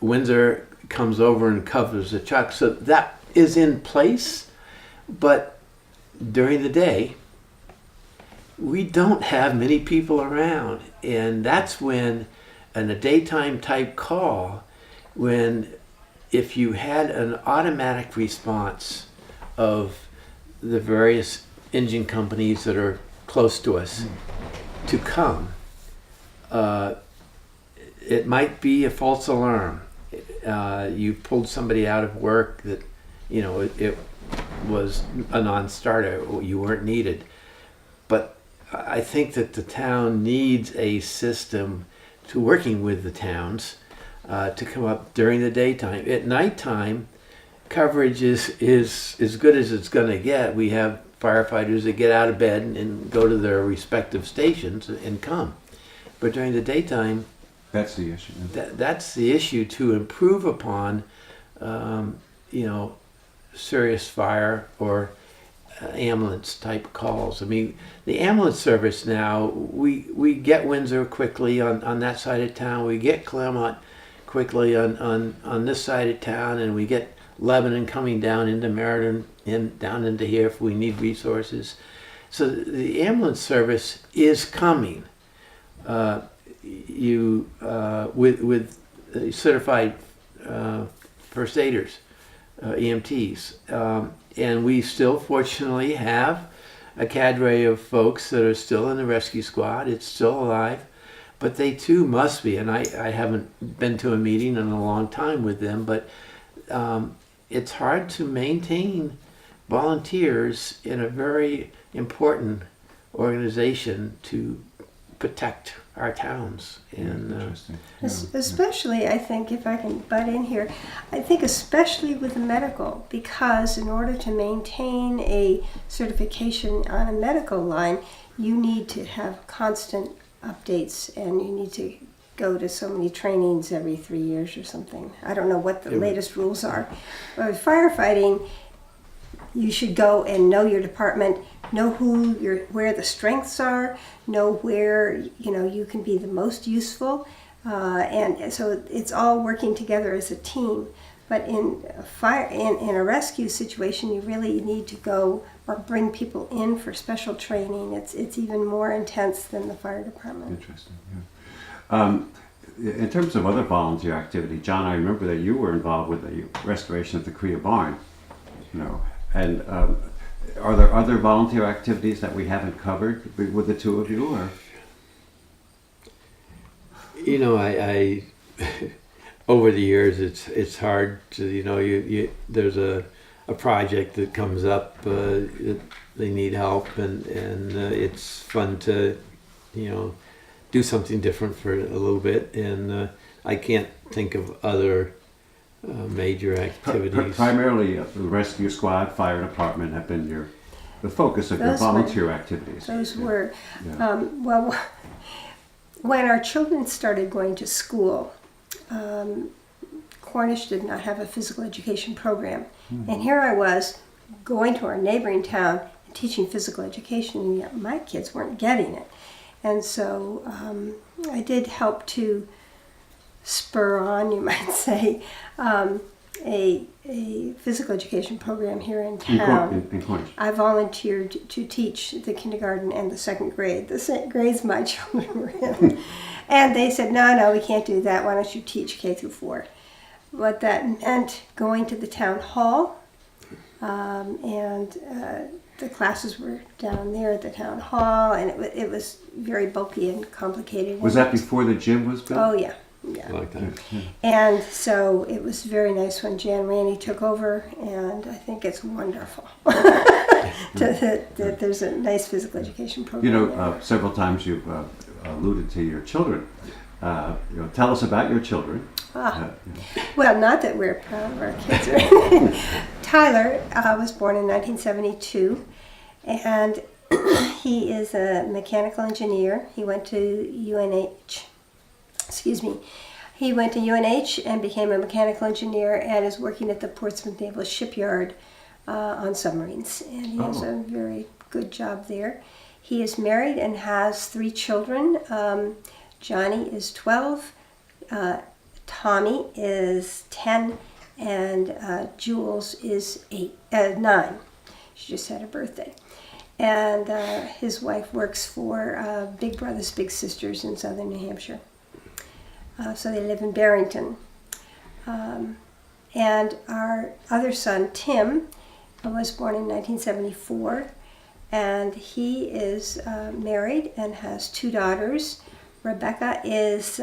Windsor comes over and covers the truck. So that is in place, but during the day, we don't have many people around. And that's when, in a daytime type call, if you had an automatic response of the various engine companies that are close to us to come, it might be a false alarm. You pulled somebody out of work that, it was a non-starter. You weren't needed. But I think that the town needs a system to working with the towns to come up during the daytime. At nighttime, coverage is as good as it's going to get. We have firefighters that get out of bed and go to their respective stations and come. But during the daytime, That's the issue. that's the issue to improve upon, serious fire or ambulance type calls. I mean, the ambulance service now, we get Windsor quickly on that side of town, we get Claremont quickly on this side of town, and we get Lebanon coming down into Meriden and down into here if we need resources. So the ambulance service is coming. With certified first aiders, EMTs, and we still fortunately have a cadre of folks that are still in the rescue squad. It's still alive, but they too must be. And I haven't been to a meeting in a long time with them, but it's hard to maintain volunteers in a very important organization to protect our towns. And Interesting. Especially, I think, if I can butt in here, I think especially with the medical, because in order to maintain a certification on a medical line, you need to have constant updates, and you need to go to so many trainings every 3 years or something. I don't know what the latest rules are. But with firefighting, you should go and know your department, know where the strengths are, know where you can be the most useful, and so it's all working together as a team. But in a rescue situation, you really need to go or bring people in for special training. It's even more intense than the fire department. Interesting. Yeah. In terms of other volunteer activity, John, I remember that you were involved with the restoration of the Korea barn. And are there other volunteer activities that we haven't covered with the two of you? Or? I over the years, it's hard to there's a project that comes up, they need help, and it's fun to do something different for a little bit, and I can't think of other major activities. Primarily, the rescue squad, fire department have been the focus of your volunteer activities. Those were, well, when our children started going to school, Cornish did not have a physical education program. And here I was going to our neighboring town and teaching physical education, and yet my kids weren't getting it. And so I did help to spur on, you might say, a physical education program here in town. In Cornish. I volunteered to teach the kindergarten and the second grade, the same grades my children were in. And they said, no, we can't do that. Why don't you teach K through 4? What that meant, going to the town hall, and the classes were down there at the town hall, and it was very bulky and complicated. Was that before the gym was built? Oh, yeah. I like that. And so it was very nice when Jan Randy took over, and I think it's wonderful that there's a nice physical education program. Several times you've alluded to your children. Tell us about your children. Well, not that we're proud of our kids or anything. Tyler was born in 1972, and he is a mechanical engineer. He went to UNH. He went to UNH and became a mechanical engineer and is working at the Portsmouth Naval Shipyard on submarines. And he has a very good job there. He is married and has 3 children. Johnny is 12, Tommy is 10, and Jules is 9. She just had her birthday. And his wife works for Big Brothers Big Sisters in southern New Hampshire. So they live in Barrington. And our other son, Tim, was born in 1974, and he is married and has 2 daughters. Rebecca is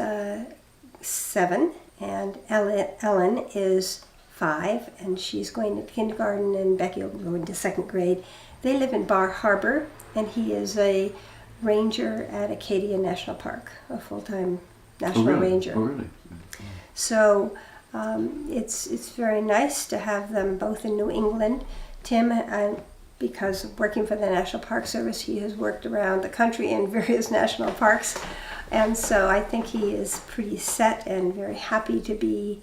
7, and Ellen is 5, and she's going to kindergarten, and Becky will go into 2nd grade. They live in Bar Harbor, and he is a ranger at Acadia National Park, a full-time national ranger. Oh, really? So it's very nice to have them both in New England. Tim because of working for the National Park Service, he has worked around the country in various national parks. And so I think he is pretty set and very happy to be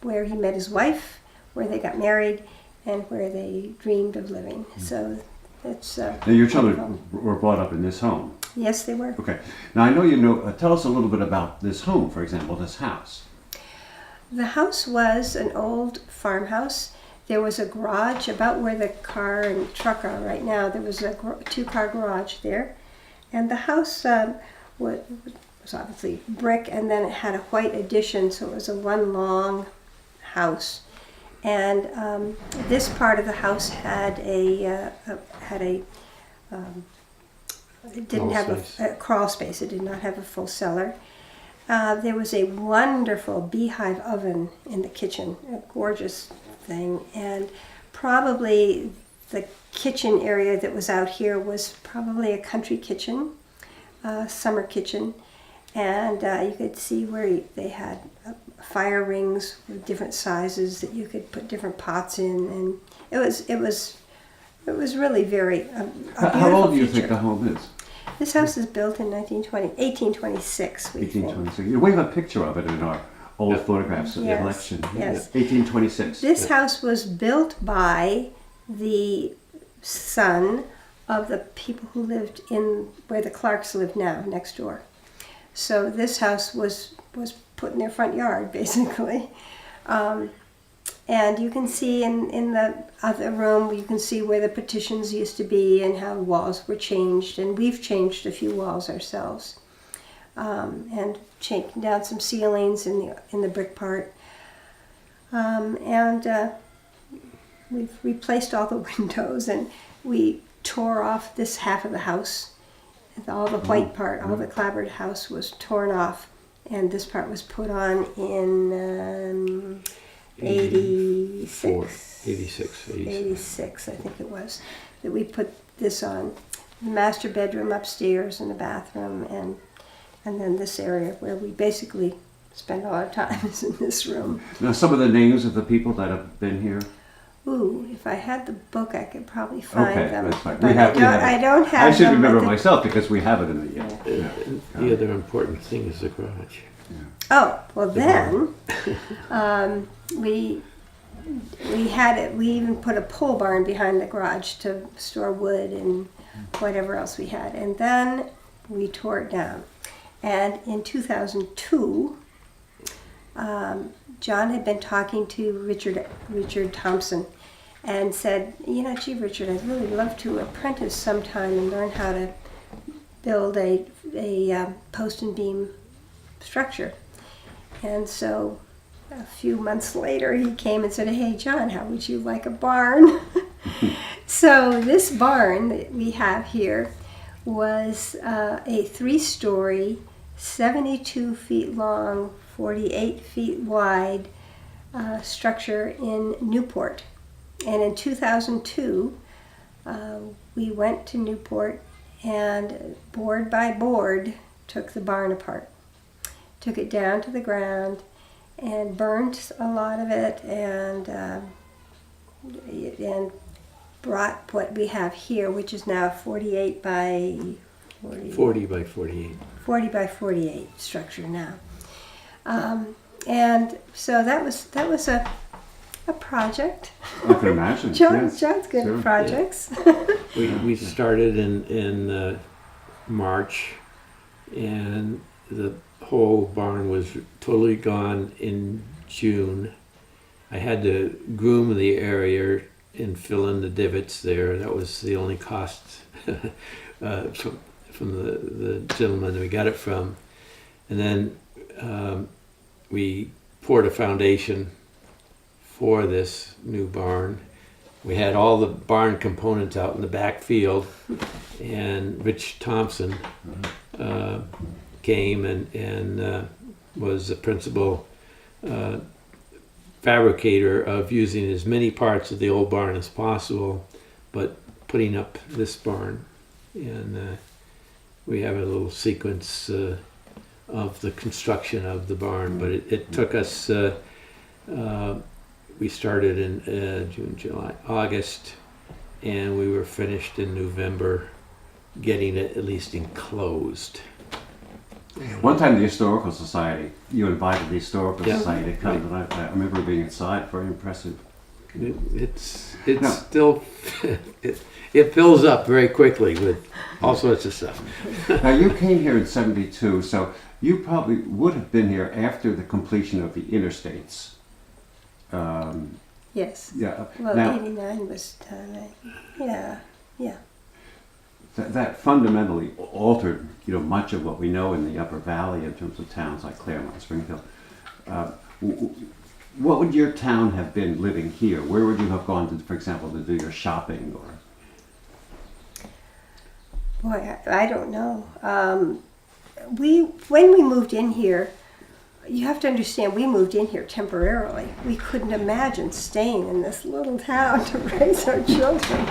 where he met his wife, where they got married, and where they dreamed of living. So it's Now, your children wonderful. were brought up in this home. Yes, they were. Okay. Now, I know you know, tell us a little bit about this home, for example, this house. The house was an old farmhouse. There was a garage about where the car and truck are right now. There was a two-car garage there. And the house was obviously brick, and then it had a white addition, so it was a one long house. And this part of the house had it didn't have a crawl space. It did not have a full cellar. There was a wonderful beehive oven in the kitchen, a gorgeous thing, and probably the kitchen area that was out here was probably a country kitchen, summer kitchen, and you could see where they had fire rings with different sizes that you could put different pots in, and it was really very a How old do you feature. think the home is? This house is built in 1826, we think. 1826. We have a picture of it in our old photographs of the Yes, election. yes. 1826. This house was built by the son of the people who lived in where the Clarks live now, next door. So this house was put in their front yard, basically. And you can see in the other room, you can see where the petitions used to be and how walls were changed. And we've changed a few walls ourselves. And taken down some ceilings in the brick part. We've replaced all the windows, and we tore off this half of the house. All the white part, all the clapboard house was torn off, and this part was put on in 86. 86, I think it was, that we put this on. The master bedroom upstairs and the bathroom, and then this area where we basically spend all our time is in this room. Now, some of the names of the people that have been here. Ooh, if I had the book, I could probably find Okay, them. that's fine. But I don't have I should them remember at the- myself because we have it in the. The other important thing is the garage. Oh, well then, we had it. We even put a pole barn behind the garage to store wood and whatever else we had. And then we tore it down. And in 2002, John had been talking to Richard Thompson and said, gee, Richard, I'd really love to apprentice sometime and learn how to build a post and beam structure. And so a few months later, he came and said, hey, John, how would you like a barn? So this barn that we have here was a 3-story, 72 feet long, 48 feet wide structure in Newport. And in 2002, we went to Newport and board by board took the barn apart. Took it down to the ground and burned a lot of it and brought what we have here, which is now 48 by 40 by 48. 40 by 48 structure now. And so that was a project. I can imagine. John's good Sure. at projects. We started in March, and the whole barn was totally gone in June. I had to groom the area and fill in the divots there. That was the only cost from the gentleman we got it from. And then we poured a foundation for this new barn. We had all the barn components out in the back field, and Rich Thompson came and was the principal fabricator of using as many parts of the old barn as possible, but putting up this barn. And we have a little sequence of the construction of the barn, but it took us, we started in June, July, August, and we were finished in November, getting it at least enclosed. One time, the Historical Society, you invited the Historical Yeah. Society to come, and I remember being inside, very impressive. It's No. still it fills up very quickly with all sorts of stuff. Now, you came here in '72, so you probably would have been here after the completion of the interstates. Yes. Yeah. Well, Now, 89 was done. Yeah. that fundamentally altered, much of what we know in the Upper Valley in terms of towns like Claremont, Springfield. What would your town have been living here? Where would you have gone to, for example, to do your shopping or? Boy, I don't know. When we moved in here, you have to understand, we moved in here temporarily. We couldn't imagine staying in this little town to raise our children.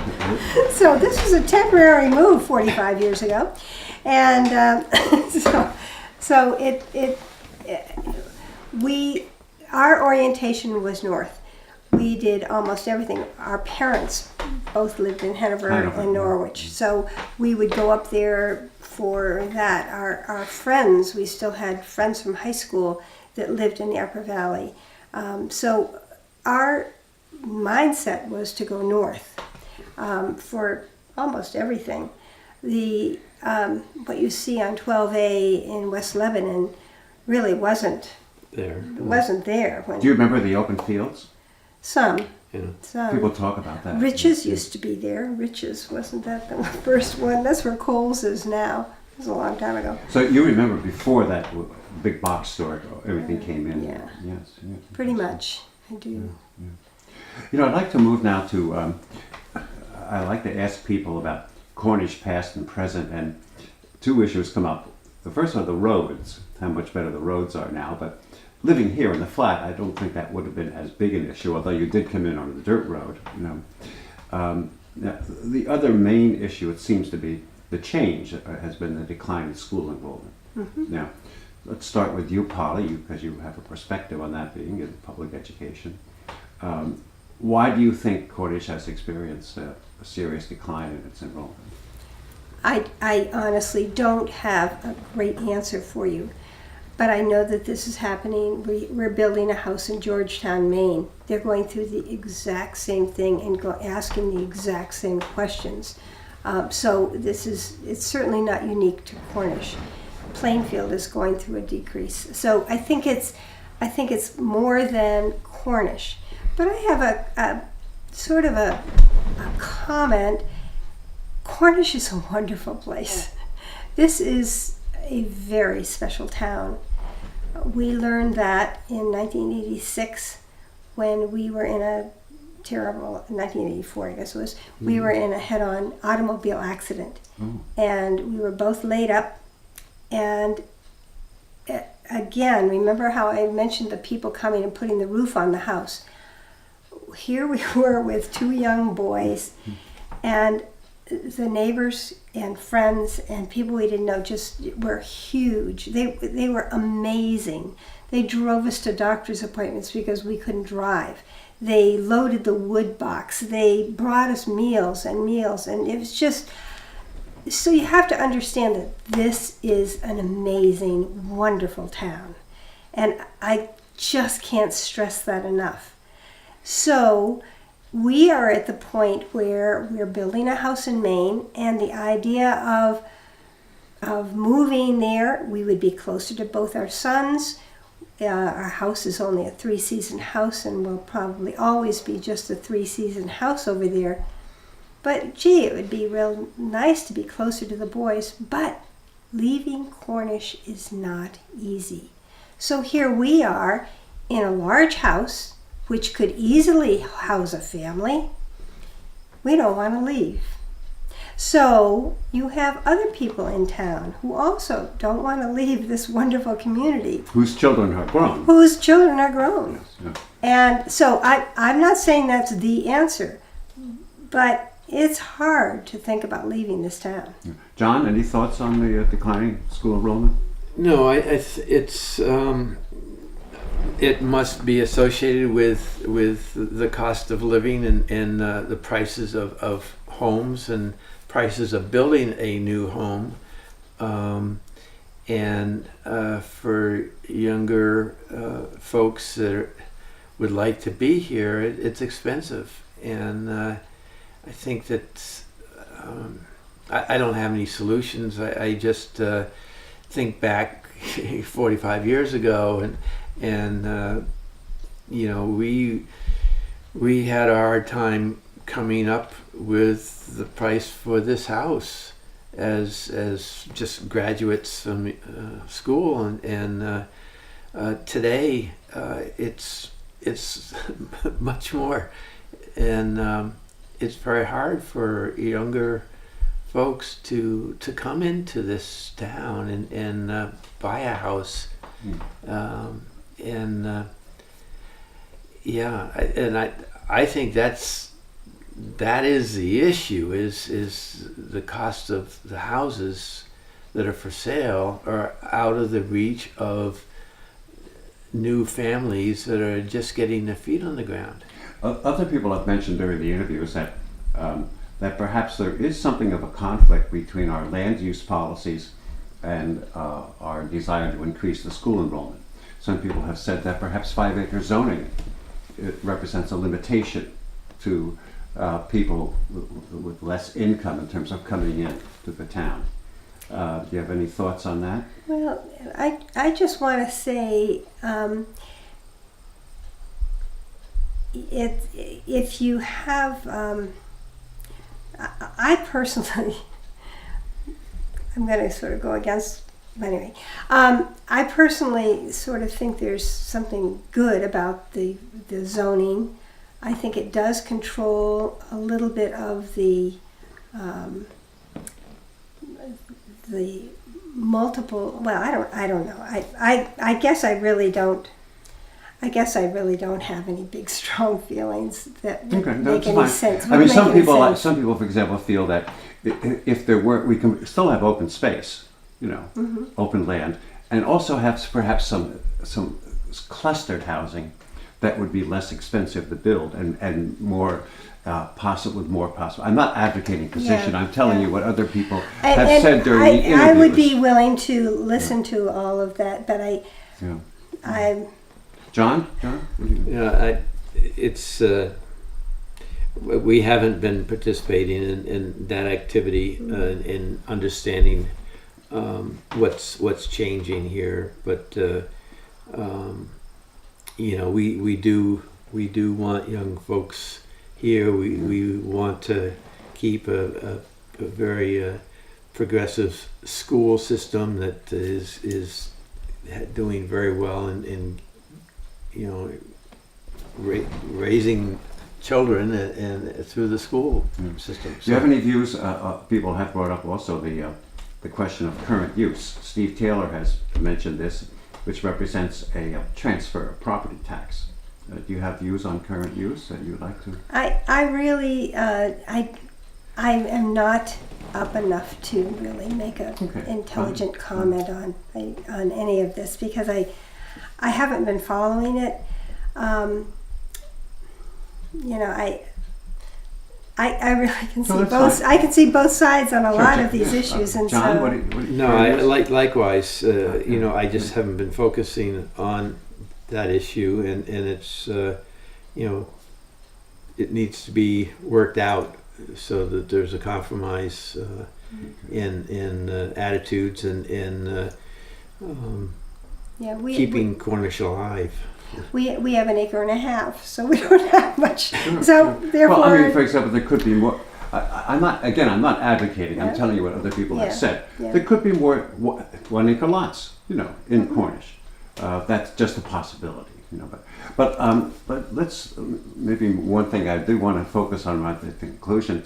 So this was a temporary move 45 years ago. And our orientation was north. We did almost everything. Our parents both lived in Hanover and Norwich, so we would go up there for that. Our friends, we still had friends from high school that lived in the Upper Valley. So our mindset was to go north for almost everything. What you see on 12A in West Lebanon really wasn't There. there. Do you remember the open fields? Some. Yeah. People talk about that. Riches used to be there. Riches, wasn't that the first one? That's where Kohl's is now. It was a long time ago. So you remember before that big box store, everything came in? Yeah. Yes. Pretty much, I do. I'd like to move now to, I like to ask people about Cornish past and present, and two issues come up. The first one, the roads, how much better the roads are now, but living here in the flat, I don't think that would have been as big an issue, although you did come in on the dirt road. Now, the other main issue, it seems to be, the change has been the decline in school enrollment. Mm-hmm. Now, let's start with you, Polly, because you have a perspective on that being in public education. Why do you think Cornish has experienced a serious decline in its enrollment? I honestly don't have a great answer for you, but I know that this is happening. We're building a house in Georgetown, Maine. They're going through the exact same thing and asking the exact same questions. So it's certainly not unique to Cornish. Plainfield is going through a decrease. So I think it's more than Cornish. But I have a sort of a comment. Cornish is a wonderful place. This is a very special town. We learned that in 1986 when we were in a terrible, 1984 I guess it was, we were in a head-on automobile accident. And we were both laid up. And again, remember how I mentioned the people coming and putting the roof on the house? Here we were with two young boys, and the neighbors and friends and people we didn't know just were huge. They were amazing. They drove us to doctor's appointments because we couldn't drive. They loaded the wood box. They brought us meals, and it was just, so you have to understand that this is an amazing, wonderful town. And I just can't stress that enough. So we are at the point where we're building a house in Maine, and the idea of moving there, we would be closer to both our sons. Our house is only a 3-season house and will probably always be just a 3-season house over there. But gee, it would be real nice to be closer to the boys. But leaving Cornish is not easy. So here we are in a large house which could easily house a family. We don't want to leave. So you have other people in town who also don't want to leave this wonderful community. Whose children are grown. Whose children are grown. Yes. And so I'm not saying that's the answer, but it's hard to think about leaving this town. John, any thoughts on the declining school enrollment? No, it must be associated with the cost of living and the prices of homes and prices of building a new home. And for younger folks that would like to be here, it's expensive. And I think that I don't have any solutions. I just think back 45 years ago, and you know, we had a hard time coming up with the price for this house as just graduates from school, and today it's much more, and it's very hard for younger folks to come into this town and buy a house. I think that is the issue, is the cost of the houses that are for sale are out of the reach of new families that are just getting their feet on the ground. Other people have mentioned during the interview is that that perhaps there is something of a conflict between our land use policies and our desire to increase the school enrollment. Some people have said that perhaps 5-acre zoning, it represents a limitation to people with less income in terms of coming in to the town. Do you have any thoughts on that? Well, I just want to say, if you have, I personally, I'm going to sort of go against, but anyway, I personally sort of think there's something good about the zoning. I think it does control a little bit of the multiple. Well, I don't know. I guess I really don't. I guess I really don't have any big, strong feelings that would make any sense. I mean, some people, for example, feel that if there were, we can still have open space, you know, open land, and also have perhaps some clustered housing that would be less expensive to build and more possible. I'm not advocating position. I'm telling you what other people have said during the interviews. I would be willing to listen to all of that, but John? Yeah, it's we haven't been participating in that activity in understanding what's changing here, but you know, we do want young folks here. We want to keep a very progressive school system that is doing very well in you know, raising children and through the school system. Do you have any views? People have brought up also the question of current use. Steve Taylor has mentioned this, which represents a transfer of property tax. Do you have views on current use that you'd like to? I really I am not up enough to really make an intelligent comment on any of this, because I haven't been following it. You know, I really can see both. I can see both sides on a lot of these issues, and John, so. what do you No, I likewise. You know, I just haven't been focusing on that issue, and it's you know, it needs to be worked out so that there's a compromise in attitudes and in keeping Cornish alive. We have an acre and a half, so we don't have much. So therefore, well, I mean, for example, there could be more. I'm not advocating. I'm telling you what other people have said. Yeah. There could be more 1 acre lots, you know, in Cornish. That's just a possibility, you know. But let's maybe one thing I do want to focus on at the conclusion.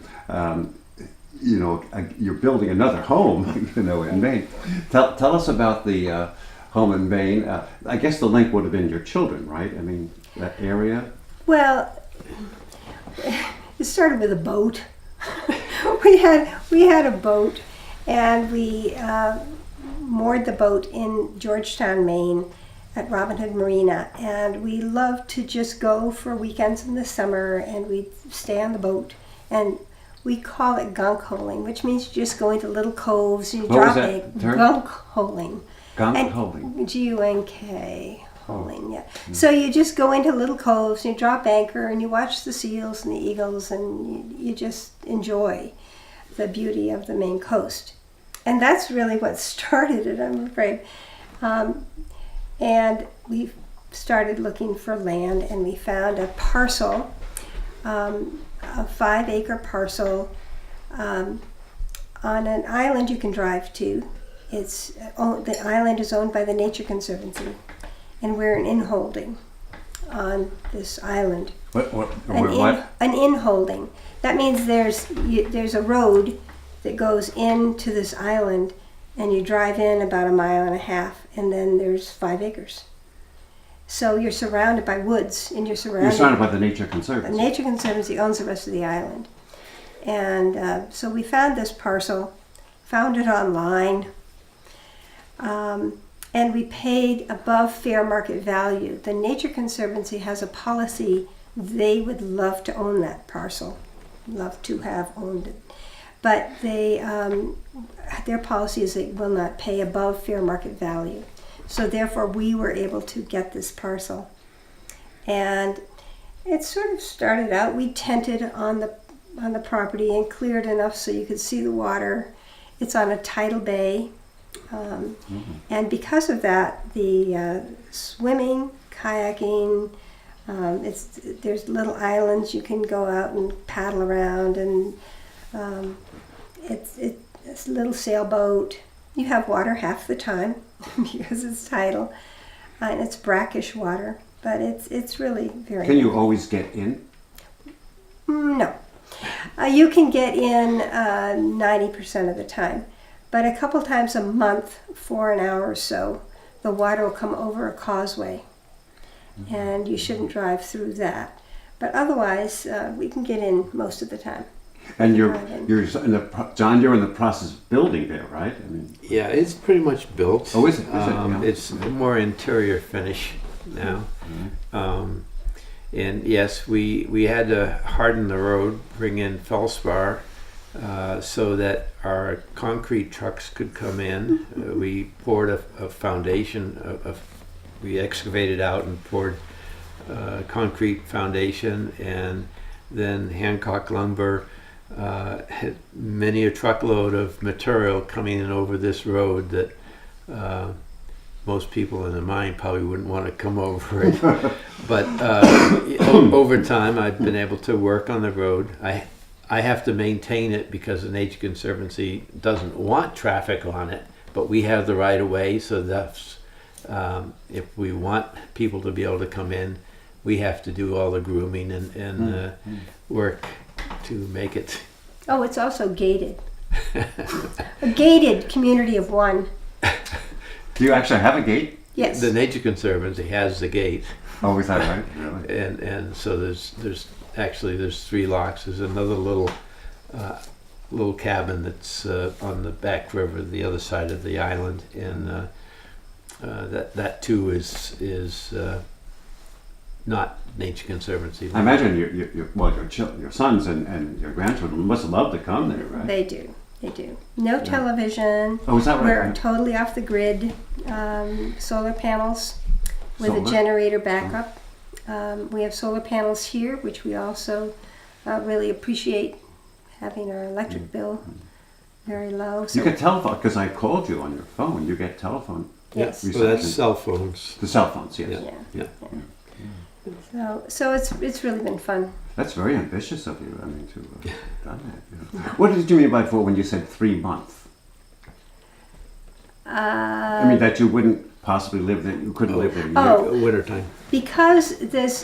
You know, you're building another home, you know, in Maine. Tell us about the home in Maine. I guess the link would have been your children, right? I mean, that area. well, it started with a boat. we had a boat, and we moored the boat in Georgetown, Maine, at Robin Hood Marina, and we loved to just go for weekends in the summer, and we'd stay on the boat, and We call it gunk holing, which means you just go into little coves and you What was drop that anchor. term? Gunk holing. Gunk holing. G-U-N-K holing, yeah. So you just go into little coves and you drop anchor and you watch the seals and the eagles and you just enjoy the beauty of the Maine coast. And that's really what started it, I'm afraid. And we started looking for land, and we found a parcel, a 5-acre parcel on an island you can drive to. The island is owned by the Nature Conservancy, and we're an in-holding on this island. What? An in-holding. That means there's a road that goes into this island, and you drive in about 1.5 miles, and then there's 5 acres. So you're surrounded by woods, and you're surrounded by the Nature the Conservancy. Nature Conservancy owns the rest of the island. And so we found this parcel, found it online, and we paid above fair market value. The Nature Conservancy has a policy they would love to own that parcel, love to have owned it. But their policy is they will not pay above fair market value. So therefore we were able to get this parcel. And it sort of started out, we tented on the property and cleared enough so you could see the water. It's on a tidal bay. And because of that, the swimming, kayaking, there's little islands you can go out and paddle around, and it's a little sailboat. You have water half the time because it's tidal, and it's brackish water, but it's really very. Can you always get in? No. You can get in 90% of the time, but a couple times a month for an hour or so, the water will come over a causeway, and you shouldn't drive through that. But otherwise, we can get in most of the time. And you're in the process of building there, right? I mean, Yeah, it's pretty much built. Oh, is it? Yeah. It's more interior finish now. And yes, we had to harden the road, bring in felspar, so that our concrete trucks could come in. We poured a foundation, we excavated out and poured concrete foundation, and then Hancock Lumber had many a truckload of material coming in over this road that most people in the mine probably wouldn't want to come over it. But over time, I've been able to work on the road. I have to maintain it because the Nature Conservancy doesn't want traffic on it, but we have the right of way, so that's if we want people to be able to come in, we have to do all the grooming and work to make it. Oh, it's also gated. A gated community of one. Do you actually have a gate? Yes. The Nature Conservancy has the gate. Oh, is that right? Really? And so there's 3 locks. There's another little cabin that's on the back river, the other side of the island, and that too is not Nature Conservancy. I imagine your sons and your grandchildren must love to come there, right? They do. No television. Oh, is that right? We're totally off the grid. Solar panels with a generator backup. We have solar panels here, which we also really appreciate, having our electric bill very low. So You get telephone, because I called you on your phone. You get telephone. yes. So that's cell phones. The cell phones, yes. Yeah. Yeah. So it's really been fun. That's very ambitious of you. I mean, to have done that. You know. What did you mean by when you said 3 months? I mean that you wouldn't possibly live there. You couldn't live there. Wintertime. Because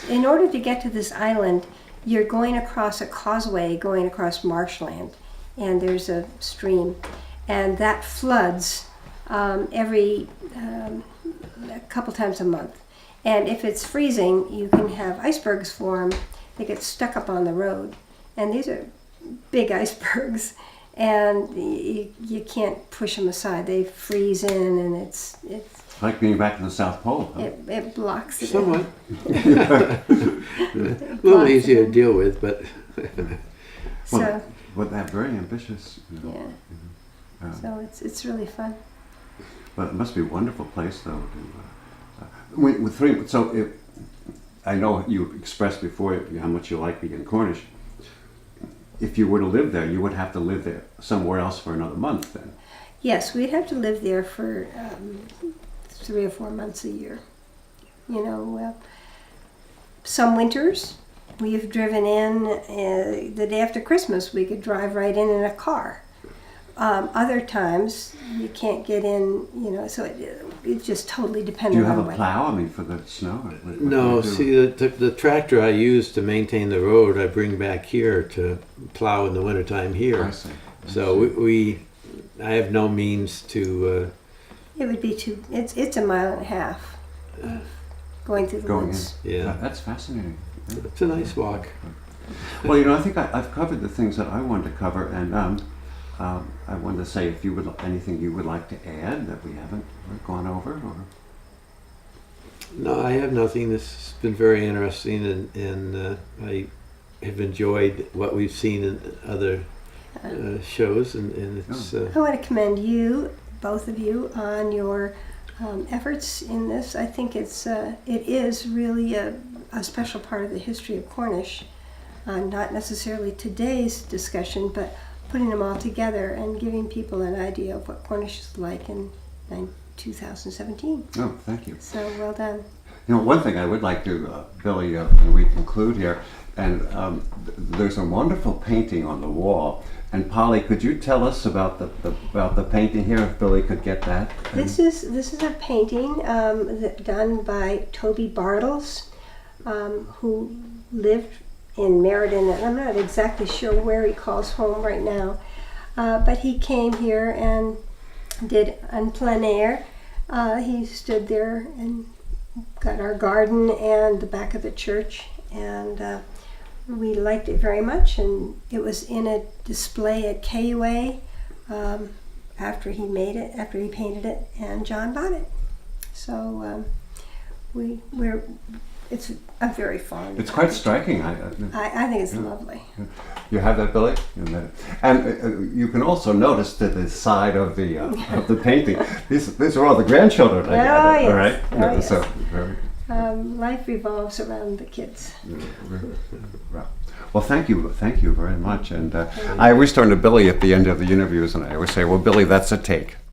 in order to get to this island, you're going across a causeway, going across marshland, and there's a stream, and that floods every a couple times a month. And if it's freezing, you can have icebergs form. They get stuck up on the road, and these are big icebergs, and you can't push them aside. They freeze in, and it's like being back in the South Pole. Huh? it blocks it. Somewhat. A little easier to deal with, but So Well, they're very ambitious. Yeah. So it's really fun. But it must be a wonderful place, though. With three, I know you expressed before how much you like being in Cornish. If you were to live there, you would have to live there somewhere else for another month, then. Yes, we'd have to live there for 3 or 4 months a year. You know, some winters we've driven in the day after Christmas. We could drive right in a car. Other times you can't get in. You know, so it just totally depends. Do you have on a weather. plow? I mean, for the snow? What do No, you do? see, the tractor I use to maintain the road, I bring back here to plow in the wintertime here. I see. So I have no means to. It would be It's 1.5 miles going through the Going in. woods. Yeah, That's fascinating. Yeah. it's a nice walk. Well, you know, I think I've covered the things that I wanted to cover, and I wanted to say if you would anything you would like to add that we haven't gone over, or No, I have nothing. This has been very interesting, and I have enjoyed what we've seen in other shows, and it's. I want to commend you, both of you, on your efforts in this. I think it is really a special part of the history of Cornish, not necessarily today's discussion, but putting them all together and giving people an idea of what Cornish is like in 2017. oh, thank you. So well done. You know, one thing I would like to, Billy, when we conclude here, and there's a wonderful painting on the wall. And Polly, could you tell us about the painting here? If Billy could get that. This is a painting done by Toby Bartles, who lived in Meriden. And I'm not exactly sure where he calls home right now, but he came here and did en plein air. He stood there and got our garden and the back of the church, and we liked it very much, and it was in a display at KUA after he painted it, and John bought it. So it's a very fond. It's quite striking. I think it's lovely. You have that, Billy? And you can also notice to the side of the painting. These are all the grandchildren. I gather, yes. all right. Oh, yes. So very. Life revolves around the kids. Well, thank you very much. And I always turn to Billy at the end of the interviews, and I always say, "Well, Billy, that's a take."